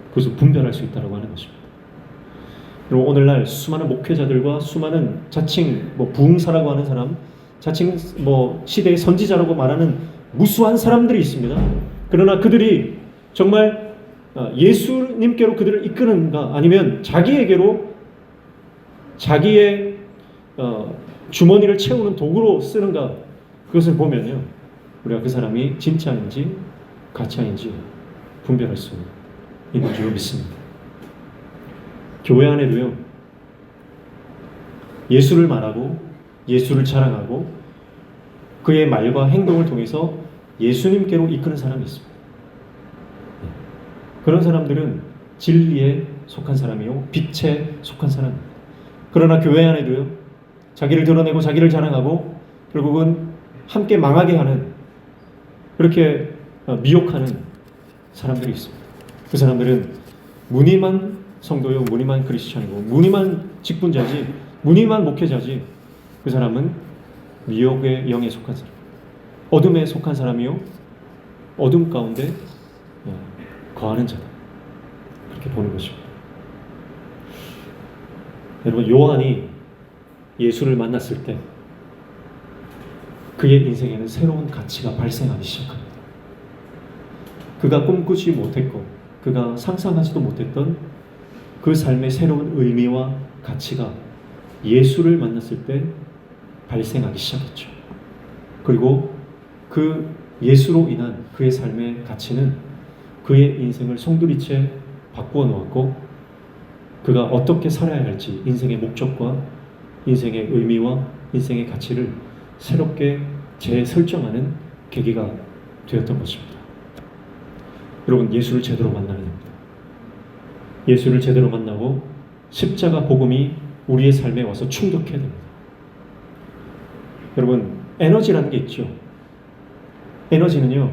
그것을 분별할 수 있다고 하는 것입니다. 그리고 오늘날 수많은 목회자들과 수많은 자칭 부흥사라고 하는 사람, 자칭 시대의 선지자라고 말하는 무수한 사람들이 있습니다. 그러나 그들이 정말 예수님께로 그들을 이끄는가, 아니면 자기에게로 자기의 주머니를 채우는 도구로 쓰는가, 그것을 보면요, 우리가 그 사람이 진짜인지 가짜인지 분별할 수 있는 줄 믿습니다. 교회 안에도요, 예수를 말하고 예수를 자랑하고 그의 말과 행동을 통해서 예수님께로 이끄는 사람이 있습니다. 그런 사람들은 진리에 속한 사람이요, 빛에 속한 사람입니다. 그러나 교회 안에도요, 자기를 드러내고 자기를 자랑하고 결국은 함께 망하게 하는, 그렇게 미혹하는 사람들이 있습니다. 그 사람들은 무늬만 성도요, 무늬만 크리스천이고 무늬만 직분자지, 무늬만 목회자지, 그 사람은 미혹의 영에 속한 사람, 어둠에 속한 사람이요, 어둠 가운데 거하는 자다. 그렇게 보는 것입니다. 여러분, 요한이 예수를 만났을 때 그의 인생에는 새로운 가치가 발생하기 시작합니다. 그가 꿈꾸지 못했고 그가 상상하지도 못했던 그 삶의 새로운 의미와 가치가 예수를 만났을 때 발생하기 시작했죠. 그리고 그 예수로 인한 그의 삶의 가치는 그의 인생을 송두리째 바꾸어 놓았고, 그가 어떻게 살아야 할지, 인생의 목적과 인생의 의미와 인생의 가치를 새롭게 재설정하는 계기가 되었던 것입니다. 여러분, 예수를 제대로 만나야 됩니다. 예수를 제대로 만나고 십자가 복음이 우리의 삶에 와서 충족해야 됩니다. 여러분, 에너지라는 게 있죠. 에너지는요,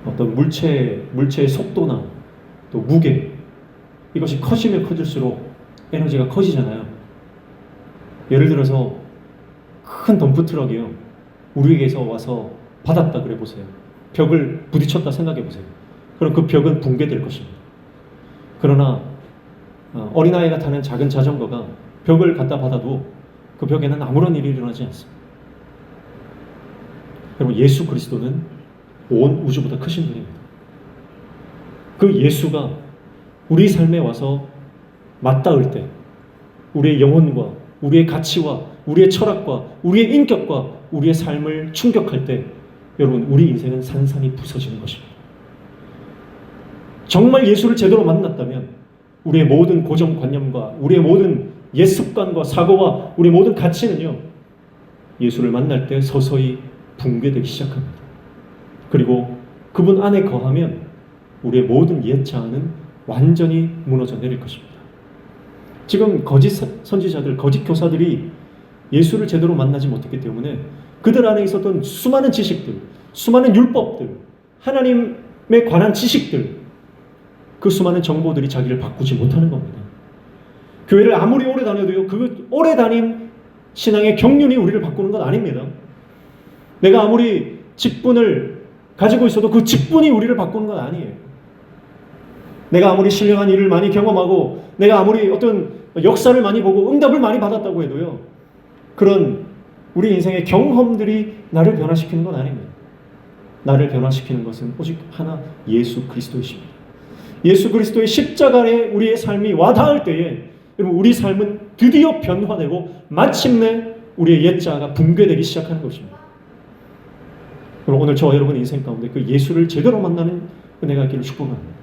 어떤 물체의 속도나 또 무게, 이것이 커지면 커질수록 에너지가 커지잖아요. 예를 들어서 큰 덤프트럭이요, 우리에게서 와서 받았다 그래 보세요. 벽을 부딪혔다 생각해 보세요. 그럼 그 벽은 붕괴될 것입니다. 그러나 어린아이가 타는 작은 자전거가 벽을 갖다 받아도 그 벽에는 아무런 일이 일어나지 않습니다. 여러분, 예수 그리스도는 온 우주보다 크신 분입니다. 그 예수가 우리 삶에 와서 맞닿을 때 우리의 영혼과 우리의 가치와 우리의 철학과 우리의 인격과 우리의 삶을 충격할 때, 여러분, 우리 인생은 산산이 부서지는 것입니다. 정말 예수를 제대로 만났다면 우리의 모든 고정관념과 우리의 모든 옛습관과 사고와 우리의 모든 가치는요, 예수를 만날 때 서서히 붕괴되기 시작합니다. 그리고 그분 안에 거하면 우리의 모든 옛 자아는 완전히 무너져 내릴 것입니다. 지금 거짓 선지자들, 거짓 교사들이 예수를 제대로 만나지 못했기 때문에 그들 안에 있었던 수많은 지식들, 수많은 율법들, 하나님에 관한 지식들, 그 수많은 정보들이 자기를 바꾸지 못하는 겁니다. 교회를 아무리 오래 다녀도요, 그 오래 다닌 신앙의 경륜이 우리를 바꾸는 건 아닙니다. 내가 아무리 직분을 가지고 있어도 그 직분이 우리를 바꾸는 건 아니에요. 내가 아무리 신령한 일을 많이 경험하고 내가 아무리 어떤 역사를 많이 보고 응답을 많이 받았다고 해도요, 그런 우리 인생의 경험들이 나를 변화시키는 건 아닙니다. 나를 변화시키는 것은 오직 하나, 예수 그리스도이십니다. 예수 그리스도의 십자가에 우리의 삶이 와닿을 때에 여러분, 우리 삶은 드디어 변화되고 마침내 우리의 옛자가 붕괴되기 시작하는 것입니다. 그럼 오늘 저와 여러분 인생 가운데 그 예수를 제대로 만나는 은혜가 있기를 축복합니다.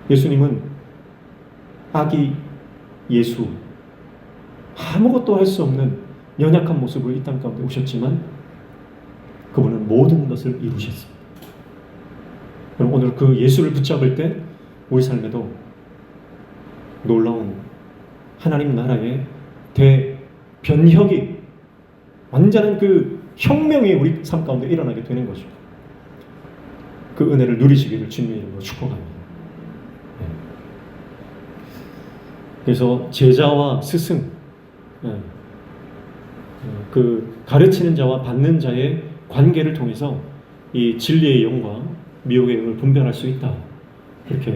예수님은 아기 예수, 아무것도 할 수 없는 연약한 모습으로 이 땅 가운데 오셨지만 그분은 모든 것을 이루셨습니다. 그럼 오늘 그 예수를 붙잡을 때 우리 삶에도 놀라운 하나님 나라의 대변혁이, 완전한 그 혁명이 우리 삶 가운데 일어나게 되는 거죠. 그 은혜를 누리시기를 주님의 이름으로 축복합니다. 그래서 제자와 스승, 그 가르치는 자와 받는 자의 관계를 통해서 이 진리의 영과 미혹의 영을 분별할 수 있다, 그렇게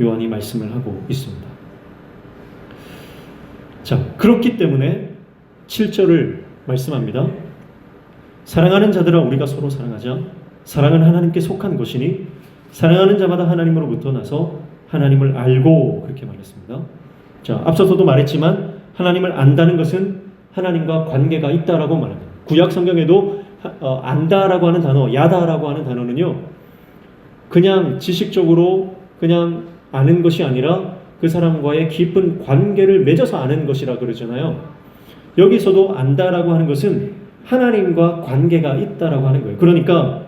요한이 말씀을 하고 있습니다. 자, 그렇기 때문에 7절을 말씀합니다. 사랑하는 자들아, 우리가 서로 사랑하자. 사랑은 하나님께 속한 것이니 사랑하는 자마다 하나님으로부터 나서 하나님을 알고, 그렇게 말했습니다. 자, 앞서서도 말했지만 하나님을 안다는 것은 하나님과 관계가 있다라고 말합니다. 구약 성경에도 안다라고 하는 단어, 야다라고 하는 단어는요, 그냥 지식적으로 그냥 아는 것이 아니라 그 사람과의 깊은 관계를 맺어서 아는 것이라 그러잖아요. 여기서도 안다라고 하는 것은 하나님과 관계가 있다라고 하는 거예요. 그러니까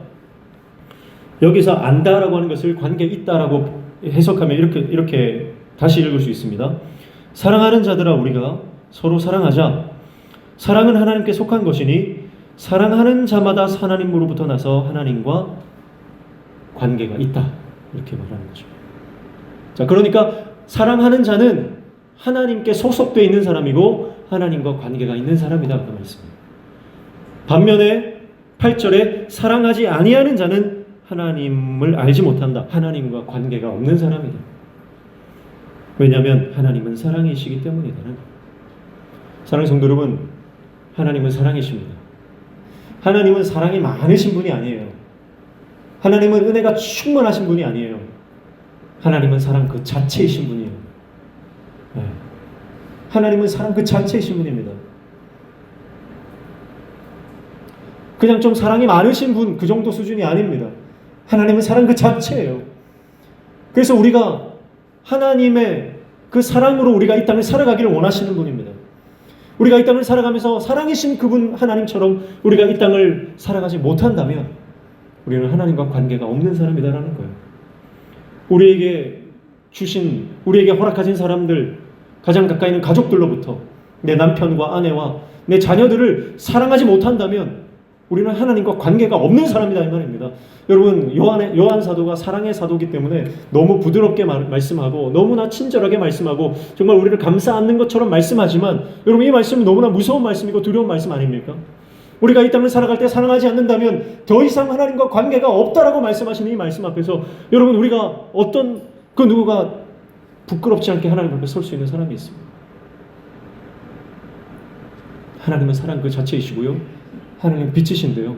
여기서 안다라고 하는 것을 관계 있다라고 해석하면 이렇게 다시 읽을 수 있습니다. 사랑하는 자들아, 우리가 서로 사랑하자. 사랑은 하나님께 속한 것이니 사랑하는 자마다 하나님으로부터 나서 하나님과 관계가 있다, 이렇게 말하는 거죠. 자, 그러니까 사랑하는 자는 하나님께 소속되어 있는 사람이고 하나님과 관계가 있는 사람이다, 그 말씀입니다. 반면에 8절에 사랑하지 아니하는 자는 하나님을 알지 못한다, 하나님과 관계가 없는 사람이다. 왜냐하면 하나님은 사랑이시기 때문이다는 거예요. 사랑하는 성도 여러분, 하나님은 사랑이십니다. 하나님은 사랑이 많으신 분이 아니에요. 하나님은 은혜가 충만하신 분이 아니에요. 하나님은 사랑 그 자체이신 분이에요. 네. 하나님은 사랑 그 자체이신 분입니다. 그냥 좀 사랑이 많으신 분, 그 정도 수준이 아닙니다. 하나님은 사랑 그 자체예요. 그래서 우리가 하나님의 그 사랑으로 우리가 이 땅을 살아가기를 원하시는 분입니다. 우리가 이 땅을 살아가면서 사랑이신 그분 하나님처럼 우리가 이 땅을 살아가지 못한다면 우리는 하나님과 관계가 없는 사람이다라는 거예요. 우리에게 주신, 우리에게 허락하신 사람들, 가장 가까이 있는 가족들로부터 내 남편과 아내와 내 자녀들을 사랑하지 못한다면 우리는 하나님과 관계가 없는 사람이다, 이 말입니다. 여러분, 요한 사도가 사랑의 사도이기 때문에 너무 부드럽게 말씀하고 너무나 친절하게 말씀하고 정말 우리를 감싸 안는 것처럼 말씀하지만 여러분, 이 말씀은 너무나 무서운 말씀이고 두려운 말씀 아닙니까? 우리가 이 땅을 살아갈 때 사랑하지 않는다면 더 이상 하나님과 관계가 없다라고 말씀하시는 이 말씀 앞에서 여러분, 우리가 어떤 그 누구가 부끄럽지 않게 하나님 앞에 설 수 있는 사람이 있습니다. 하나님은 사랑 그 자체이시고요, 하나님 빛이신데요,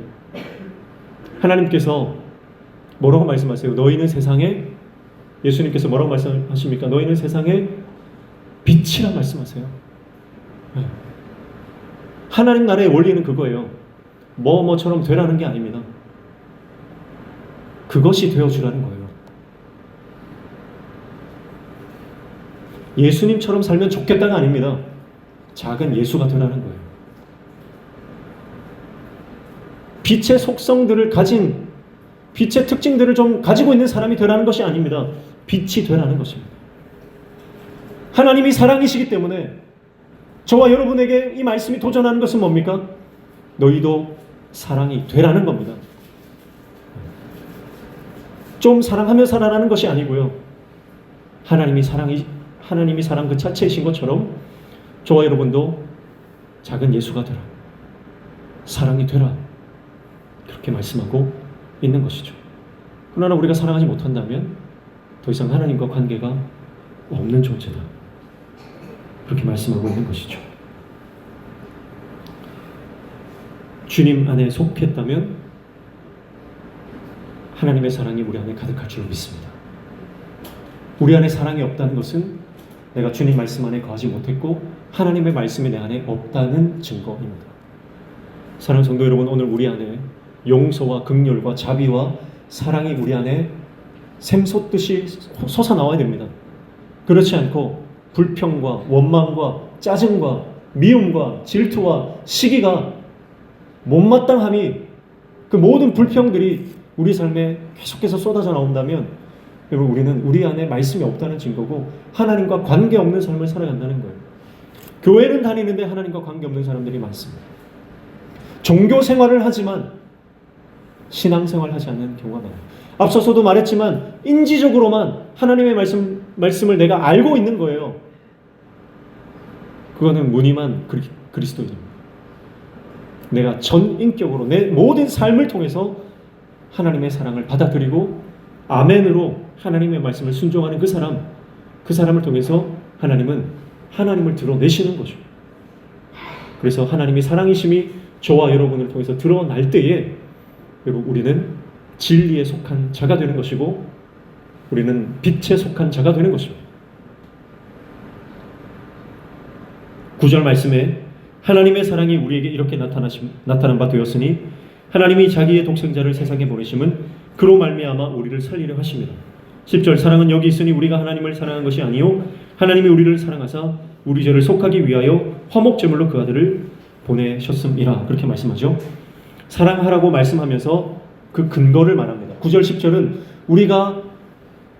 하나님께서 뭐라고 말씀하세요? 너희는 세상에, 예수님께서 뭐라고 말씀하십니까? 너희는 세상에 빛이라 말씀하세요. 네. 하나님 나라의 원리는 그거예요. 뭐처럼 되라는 게 아닙니다. 그것이 되어주라는 거예요. 예수님처럼 살면 좋겠다가 아닙니다. 작은 예수가 되라는 거예요. 빛의 속성들을 가진, 빛의 특징들을 좀 가지고 있는 사람이 되라는 것이 아닙니다. 빛이 되라는 것입니다. 하나님이 사랑이시기 때문에 저와 여러분에게 이 말씀이 도전하는 것은 뭡니까? 너희도 사랑이 되라는 겁니다. 좀 사랑하며 살아라는 것이 아니고요. 하나님이 사랑 그 자체이신 것처럼 저와 여러분도 작은 예수가 되라, 사랑이 되라, 그렇게 말씀하고 있는 것이죠. 그러나 우리가 사랑하지 못한다면 더 이상 하나님과 관계가 없는 존재다, 그렇게 말씀하고 있는 것이죠. 주님 안에 속했다면 하나님의 사랑이 우리 안에 가득할 줄 믿습니다. 우리 안에 사랑이 없다는 것은 내가 주님 말씀 안에 거하지 못했고 하나님의 말씀이 내 안에 없다는 증거입니다. 사랑하는 성도 여러분, 오늘 우리 안에 용서와 긍휼과 자비와 사랑이 우리 안에 샘솟듯이 솟아나와야 됩니다. 그렇지 않고 불평과 원망과 짜증과 미움과 질투와 시기가 못마땅함이, 그 모든 불평들이 우리 삶에 계속해서 쏟아져 나온다면 여러분, 우리는 우리 안에 말씀이 없다는 증거고 하나님과 관계없는 삶을 살아간다는 거예요. 교회는 다니는데 하나님과 관계없는 사람들이 많습니다. 종교 생활을 하지만 신앙 생활을 하지 않는 경우가 많아요. 앞서서도 말했지만 인지적으로만 하나님의 말씀을 내가 알고 있는 거예요. 그거는 무늬만 그리스도인입니다. 내가 전 인격으로 내 모든 삶을 통해서 하나님의 사랑을 받아들이고 아멘으로 하나님의 말씀을 순종하는 그 사람을 통해서 하나님은 하나님을 드러내시는 거죠. 그래서 하나님이 사랑이심이 저와 여러분을 통해서 드러날 때에 여러분, 우리는 진리에 속한 자가 되는 것이고 우리는 빛에 속한 자가 되는 것입니다. 9절 말씀에 하나님의 사랑이 우리에게 이렇게 나타난 바 되었으니 하나님이 자기의 독생자를 세상에 보내심은 그로 말미암아 우리를 살리려 하십니다. 10절 사랑은 여기 있으니 우리가 하나님을 사랑한 것이 아니요 하나님이 우리를 사랑하사 우리 죄를 속하기 위하여 화목제물로 그 아들을 보내셨음이라, 그렇게 말씀하죠. 사랑하라고 말씀하면서 그 근거를 말합니다. 9절 10절은 우리가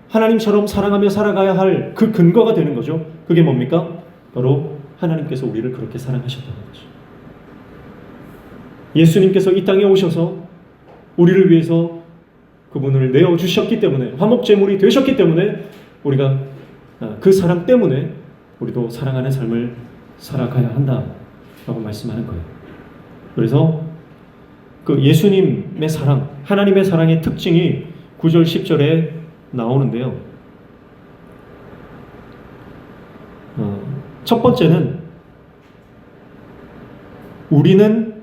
하나님처럼 사랑하며 살아가야 할 그 근거가 되는 거죠. 그게 뭡니까? 바로 하나님께서 우리를 그렇게 사랑하셨다는 거죠. 예수님께서 이 땅에 오셔서 우리를 위해서 그분을 내어주셨기 때문에, 화목제물이 되셨기 때문에 우리가 그 사랑 때문에 우리도 사랑하는 삶을 살아가야 한다라고 말씀하는 거예요. 그래서 그 예수님의 사랑, 하나님의 사랑의 특징이 9절 10절에 나오는데요. 첫 번째는 우리는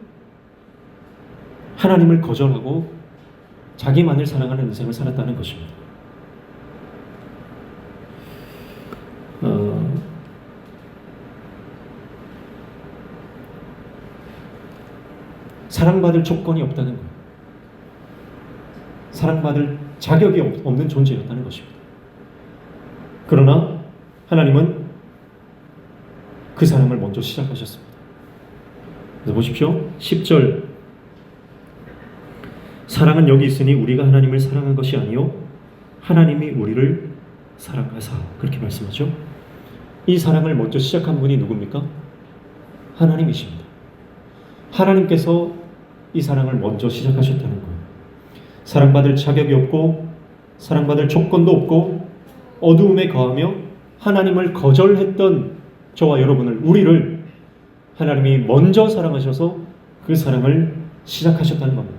하나님을 거절하고 자기만을 사랑하는 인생을 살았다는 것입니다. 사랑받을 조건이 없다는 거예요. 사랑받을 자격이 없는 존재였다는 것입니다. 그러나 하나님은 그 사랑을 먼저 시작하셨습니다. 그래서 보십시오. 10절 사랑은 여기 있으니 우리가 하나님을 사랑한 것이 아니요 하나님이 우리를 사랑하사, 그렇게 말씀하죠. 이 사랑을 먼저 시작한 분이 누굽니까? 하나님이십니다. 하나님께서 이 사랑을 먼저 시작하셨다는 거예요. 사랑받을 자격이 없고 사랑받을 조건도 없고 어두움에 거하며 하나님을 거절했던 저와 여러분을, 우리를 하나님이 먼저 사랑하셔서 그 사랑을 시작하셨다는 겁니다.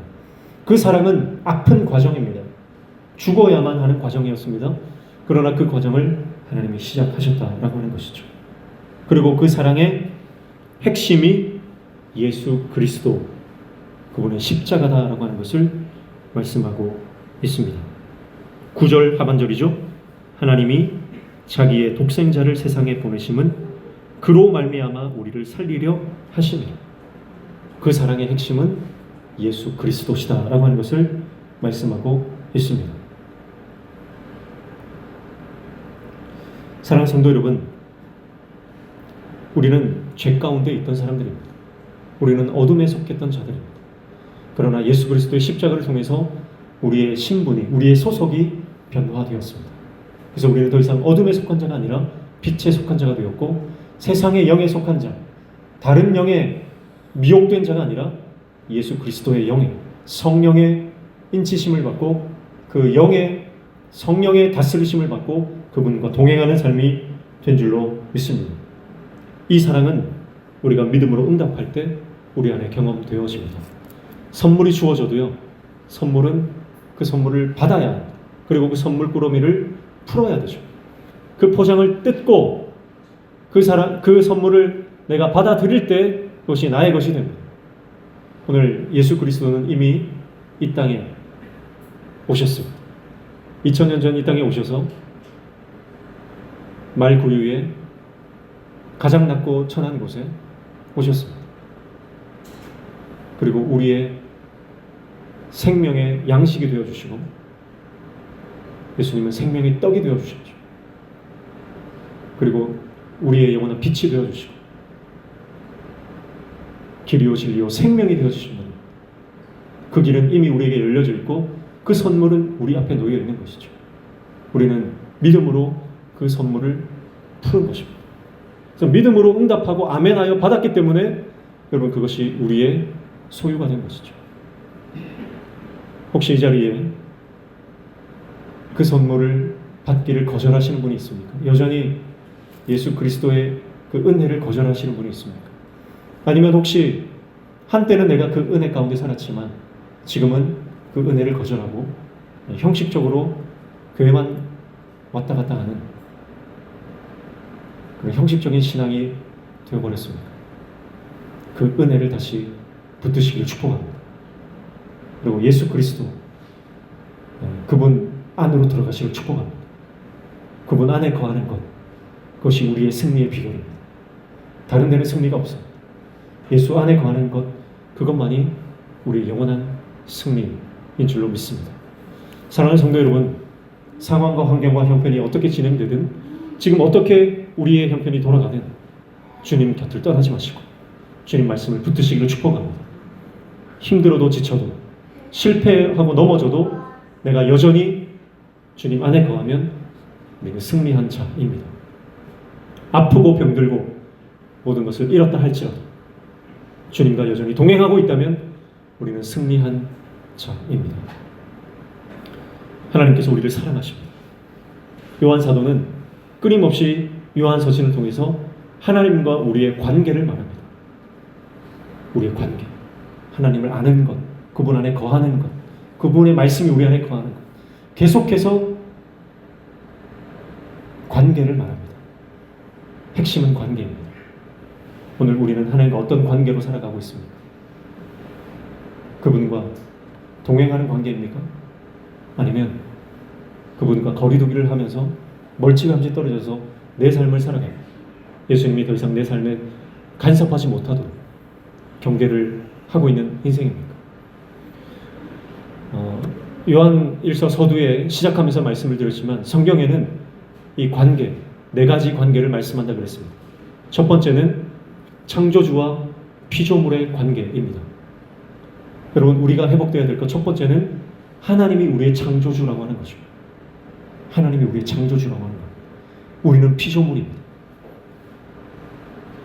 그 사랑은 아픈 과정입니다. 죽어야만 하는 과정이었습니다. 그러나 그 과정을 하나님이 시작하셨다라고 하는 것이죠. 그리고 그 사랑의 핵심이 예수 그리스도, 그분의 십자가다라고 하는 것을 말씀하고 있습니다. 9절 하반절이죠. 하나님이 자기의 독생자를 세상에 보내심은 그로 말미암아 우리를 살리려 하심이라. 그 사랑의 핵심은 예수 그리스도시다라고 하는 것을 말씀하고 있습니다. 사랑하는 성도 여러분, 우리는 죄 가운데 있던 사람들입니다. 우리는 어둠에 속했던 자들입니다. 그러나 예수 그리스도의 십자가를 통해서 우리의 신분이, 우리의 소속이 변화되었습니다. 그래서 우리는 더 이상 어둠에 속한 자가 아니라 빛에 속한 자가 되었고, 세상의 영에 속한 자, 다른 영에 미혹된 자가 아니라 예수 그리스도의 영에, 성령의 인치심을 받고 그 영의, 성령의 다스리심을 받고 그분과 동행하는 삶이 된 줄로 믿습니다. 이 사랑은 우리가 믿음으로 응답할 때 우리 안에 경험되어집니다. 선물이 주어져도요, 선물은 그 선물을 받아야 합니다. 그리고 그 선물 꾸러미를 풀어야 되죠. 그 포장을 뜯고 그 선물을 내가 받아들일 때 그것이 나의 것이 됩니다. 오늘 예수 그리스도는 이미 이 땅에 오셨습니다. 2000년 전 이 땅에 오셔서 말 구유에 가장 낮고 천한 곳에 오셨습니다. 그리고 우리의 생명의 양식이 되어주시고, 예수님은 생명의 떡이 되어주셨죠. 그리고 우리의 영원한 빛이 되어주시고, 길이요 진리요 생명이 되어주신 분입니다. 그 길은 이미 우리에게 열려져 있고 그 선물은 우리 앞에 놓여 있는 것이죠. 우리는 믿음으로 그 선물을 푸는 것입니다. 그래서 믿음으로 응답하고 아멘하여 받았기 때문에 여러분 그것이 우리의 소유가 된 것이죠. 혹시 이 자리에 그 선물을 받기를 거절하시는 분이 있습니까? 여전히 예수 그리스도의 그 은혜를 거절하시는 분이 있습니까? 아니면 혹시 한때는 내가 그 은혜 가운데 살았지만 지금은 그 은혜를 거절하고 형식적으로 교회만 왔다 갔다 하는 그런 형식적인 신앙이 되어버렸습니다. 그 은혜를 다시 붙드시기를 축복합니다. 그리고 예수 그리스도 그분 안으로 들어가시기를 축복합니다. 그분 안에 거하는 것, 그것이 우리의 승리의 비결입니다. 다른 데는 승리가 없습니다. 예수 안에 거하는 것, 그것만이 우리의 영원한 승리인 줄로 믿습니다. 사랑하는 성도 여러분, 상황과 환경과 형편이 어떻게 진행되든, 지금 어떻게 우리의 형편이 돌아가든 주님 곁을 떠나지 마시고 주님 말씀을 붙드시기를 축복합니다. 힘들어도 지쳐도 실패하고 넘어져도 내가 여전히 주님 안에 거하면 우리는 승리한 자입니다. 아프고 병들고 모든 것을 잃었다 할지라도 주님과 여전히 동행하고 있다면 우리는 승리한 자입니다. 하나님께서 우리를 사랑하십니다. 요한 사도는 끊임없이 요한 서신을 통해서 하나님과 우리의 관계를 말합니다. 우리의 관계, 하나님을 아는 것, 그분 안에 거하는 것, 그분의 말씀이 우리 안에 거하는 것, 계속해서 관계를 말합니다. 핵심은 관계입니다. 오늘 우리는 하나님과 어떤 관계로 살아가고 있습니까? 그분과 동행하는 관계입니까? 아니면 그분과 거리두기를 하면서 멀찌감치 떨어져서 내 삶을 살아가요? 예수님이 더 이상 내 삶에 간섭하지 못하도록 경계를 하고 있는 인생입니까? 요한 1서 서두에 시작하면서 말씀을 드렸지만 성경에는 이 관계, 네 가지 관계를 말씀한다 그랬습니다. 첫 번째는 창조주와 피조물의 관계입니다. 여러분, 우리가 회복되어야 될 것 첫 번째는 하나님이 우리의 창조주라고 하는 것입니다. 하나님이 우리의 창조주라고 하는 것. 우리는 피조물입니다.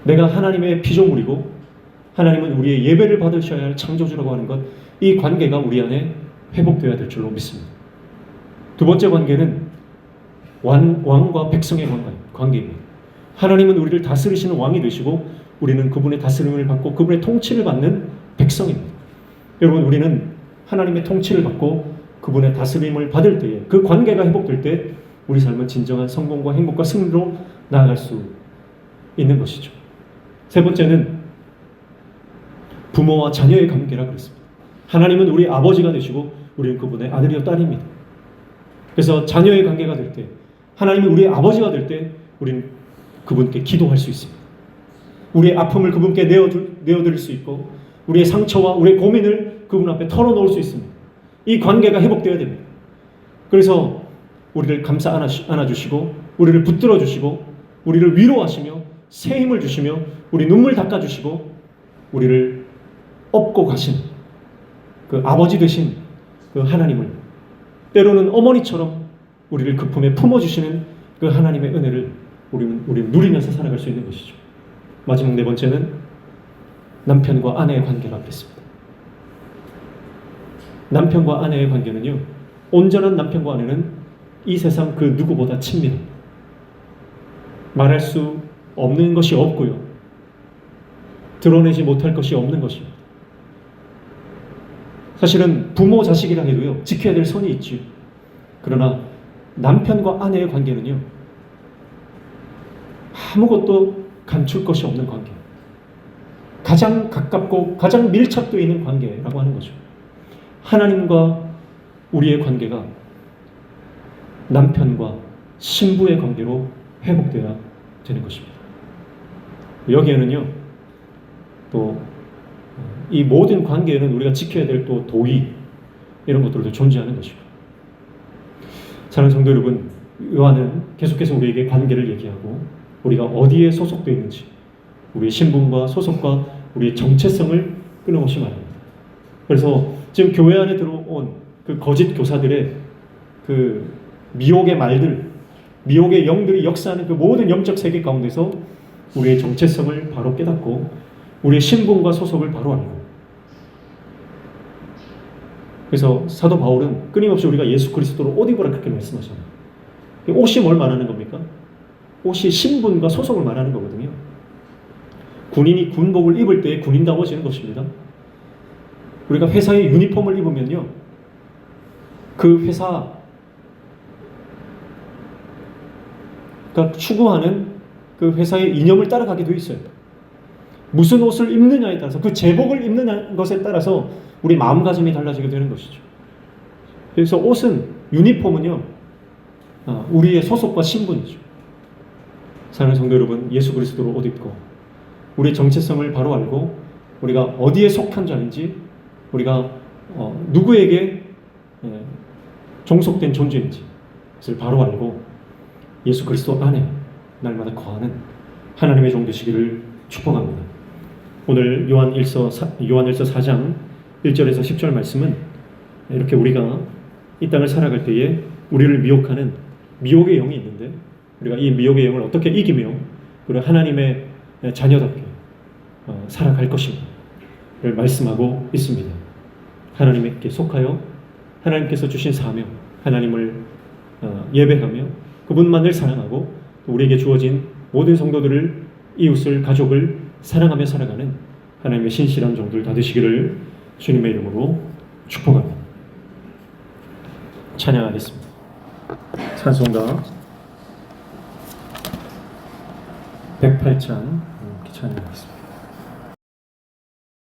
내가 하나님의 피조물이고 하나님은 우리의 예배를 받으셔야 할 창조주라고 하는 것, 이 관계가 우리 안에 회복되어야 될 줄로 믿습니다. 두 번째 관계는 왕과 백성의 관계입니다. 하나님은 우리를 다스리시는 왕이 되시고 우리는 그분의 다스림을 받고 그분의 통치를 받는 백성입니다. 여러분, 우리는 하나님의 통치를 받고 그분의 다스림을 받을 때에, 그 관계가 회복될 때 우리 삶은 진정한 성공과 행복과 승리로 나아갈 수 있는 것이죠. 세 번째는 부모와 자녀의 관계라고 그랬습니다. 하나님은 우리 아버지가 되시고 우리는 그분의 아들이요 딸입니다. 그래서 자녀의 관계가 될 때, 하나님이 우리의 아버지가 될 때 우리는 그분께 기도할 수 있습니다. 우리의 아픔을 그분께 내어드릴 수 있고 우리의 상처와 우리의 고민을 그분 앞에 털어놓을 수 있습니다. 이 관계가 회복되어야 됩니다. 그래서 우리를 감싸 안아주시고 우리를 붙들어 주시고 우리를 위로하시며 새 힘을 주시며 우리 눈물 닦아주시고 우리를 업고 가신 그 아버지 되신 그 하나님을, 때로는 어머니처럼 우리를 그 품에 품어주시는 그 하나님의 은혜를 우리는 누리면서 살아갈 수 있는 것이죠. 마지막 네 번째는 남편과 아내의 관계라고 했습니다. 남편과 아내의 관계는요, 온전한 남편과 아내는 이 세상 그 누구보다 친밀합니다. 말할 수 없는 것이 없고요, 드러내지 못할 것이 없는 것입니다. 사실은 부모 자식이라 해도요, 지켜야 될 선이 있지요. 그러나 남편과 아내의 관계는요, 아무것도 감출 것이 없는 관계, 가장 가깝고 가장 밀착되어 있는 관계라고 하는 거죠. 하나님과 우리의 관계가 남편과 신부의 관계로 회복되어야 되는 것입니다. 여기에는요, 또 이 모든 관계에는 우리가 지켜야 될 또 도의, 이런 것들도 존재하는 것이고, 사랑하는 성도 여러분, 요한은 계속해서 우리에게 관계를 얘기하고 우리가 어디에 소속되어 있는지, 우리의 신분과 소속과 우리의 정체성을 끊임없이 말합니다. 그래서 지금 교회 안에 들어온 그 거짓 교사들의 그 미혹의 말들, 미혹의 영들이 역사하는 그 모든 영적 세계 가운데서 우리의 정체성을 바로 깨닫고 우리의 신분과 소속을 바로 알고, 그래서 사도 바울은 끊임없이 우리가 예수 그리스도로 옷 입으라 그렇게 말씀하잖아요. 옷이 뭘 말하는 겁니까? 옷이 신분과 소속을 말하는 거거든요. 군인이 군복을 입을 때 군인다워지는 것입니다. 우리가 회사에 유니폼을 입으면요, 그 회사가 추구하는 그 회사의 이념을 따라가게 되어 있어요. 무슨 옷을 입느냐에 따라서, 그 제복을 입는 것에 따라서 우리 마음가짐이 달라지게 되는 것이죠. 그래서 옷은, 유니폼은요, 우리의 소속과 신분이죠. 사랑하는 성도 여러분, 예수 그리스도로 옷 입고 우리의 정체성을 바로 알고 우리가 어디에 속한 자인지, 우리가 누구에게 종속된 존재인지 그것을 바로 알고 예수 그리스도 안에 날마다 거하는 하나님의 종 되시기를 축복합니다. 오늘 요한일서 4장 1절에서 10절 말씀은 이렇게 우리가 이 땅을 살아갈 때에 우리를 미혹하는 미혹의 영이 있는데, 우리가 이 미혹의 영을 어떻게 이기며 우리 하나님의 자녀답게 살아갈 것인가를 말씀하고 있습니다. 하나님께 속하여 하나님께서 주신 사명, 하나님을 예배하며 그분만을 사랑하고 우리에게 주어진 모든 성도들을, 이웃을, 가족을 사랑하며 살아가는 하나님의 신실한 종들 다 되시기를 주님의 이름으로 축복합니다. 찬양하겠습니다. 찬송가 108장 찬양하겠습니다.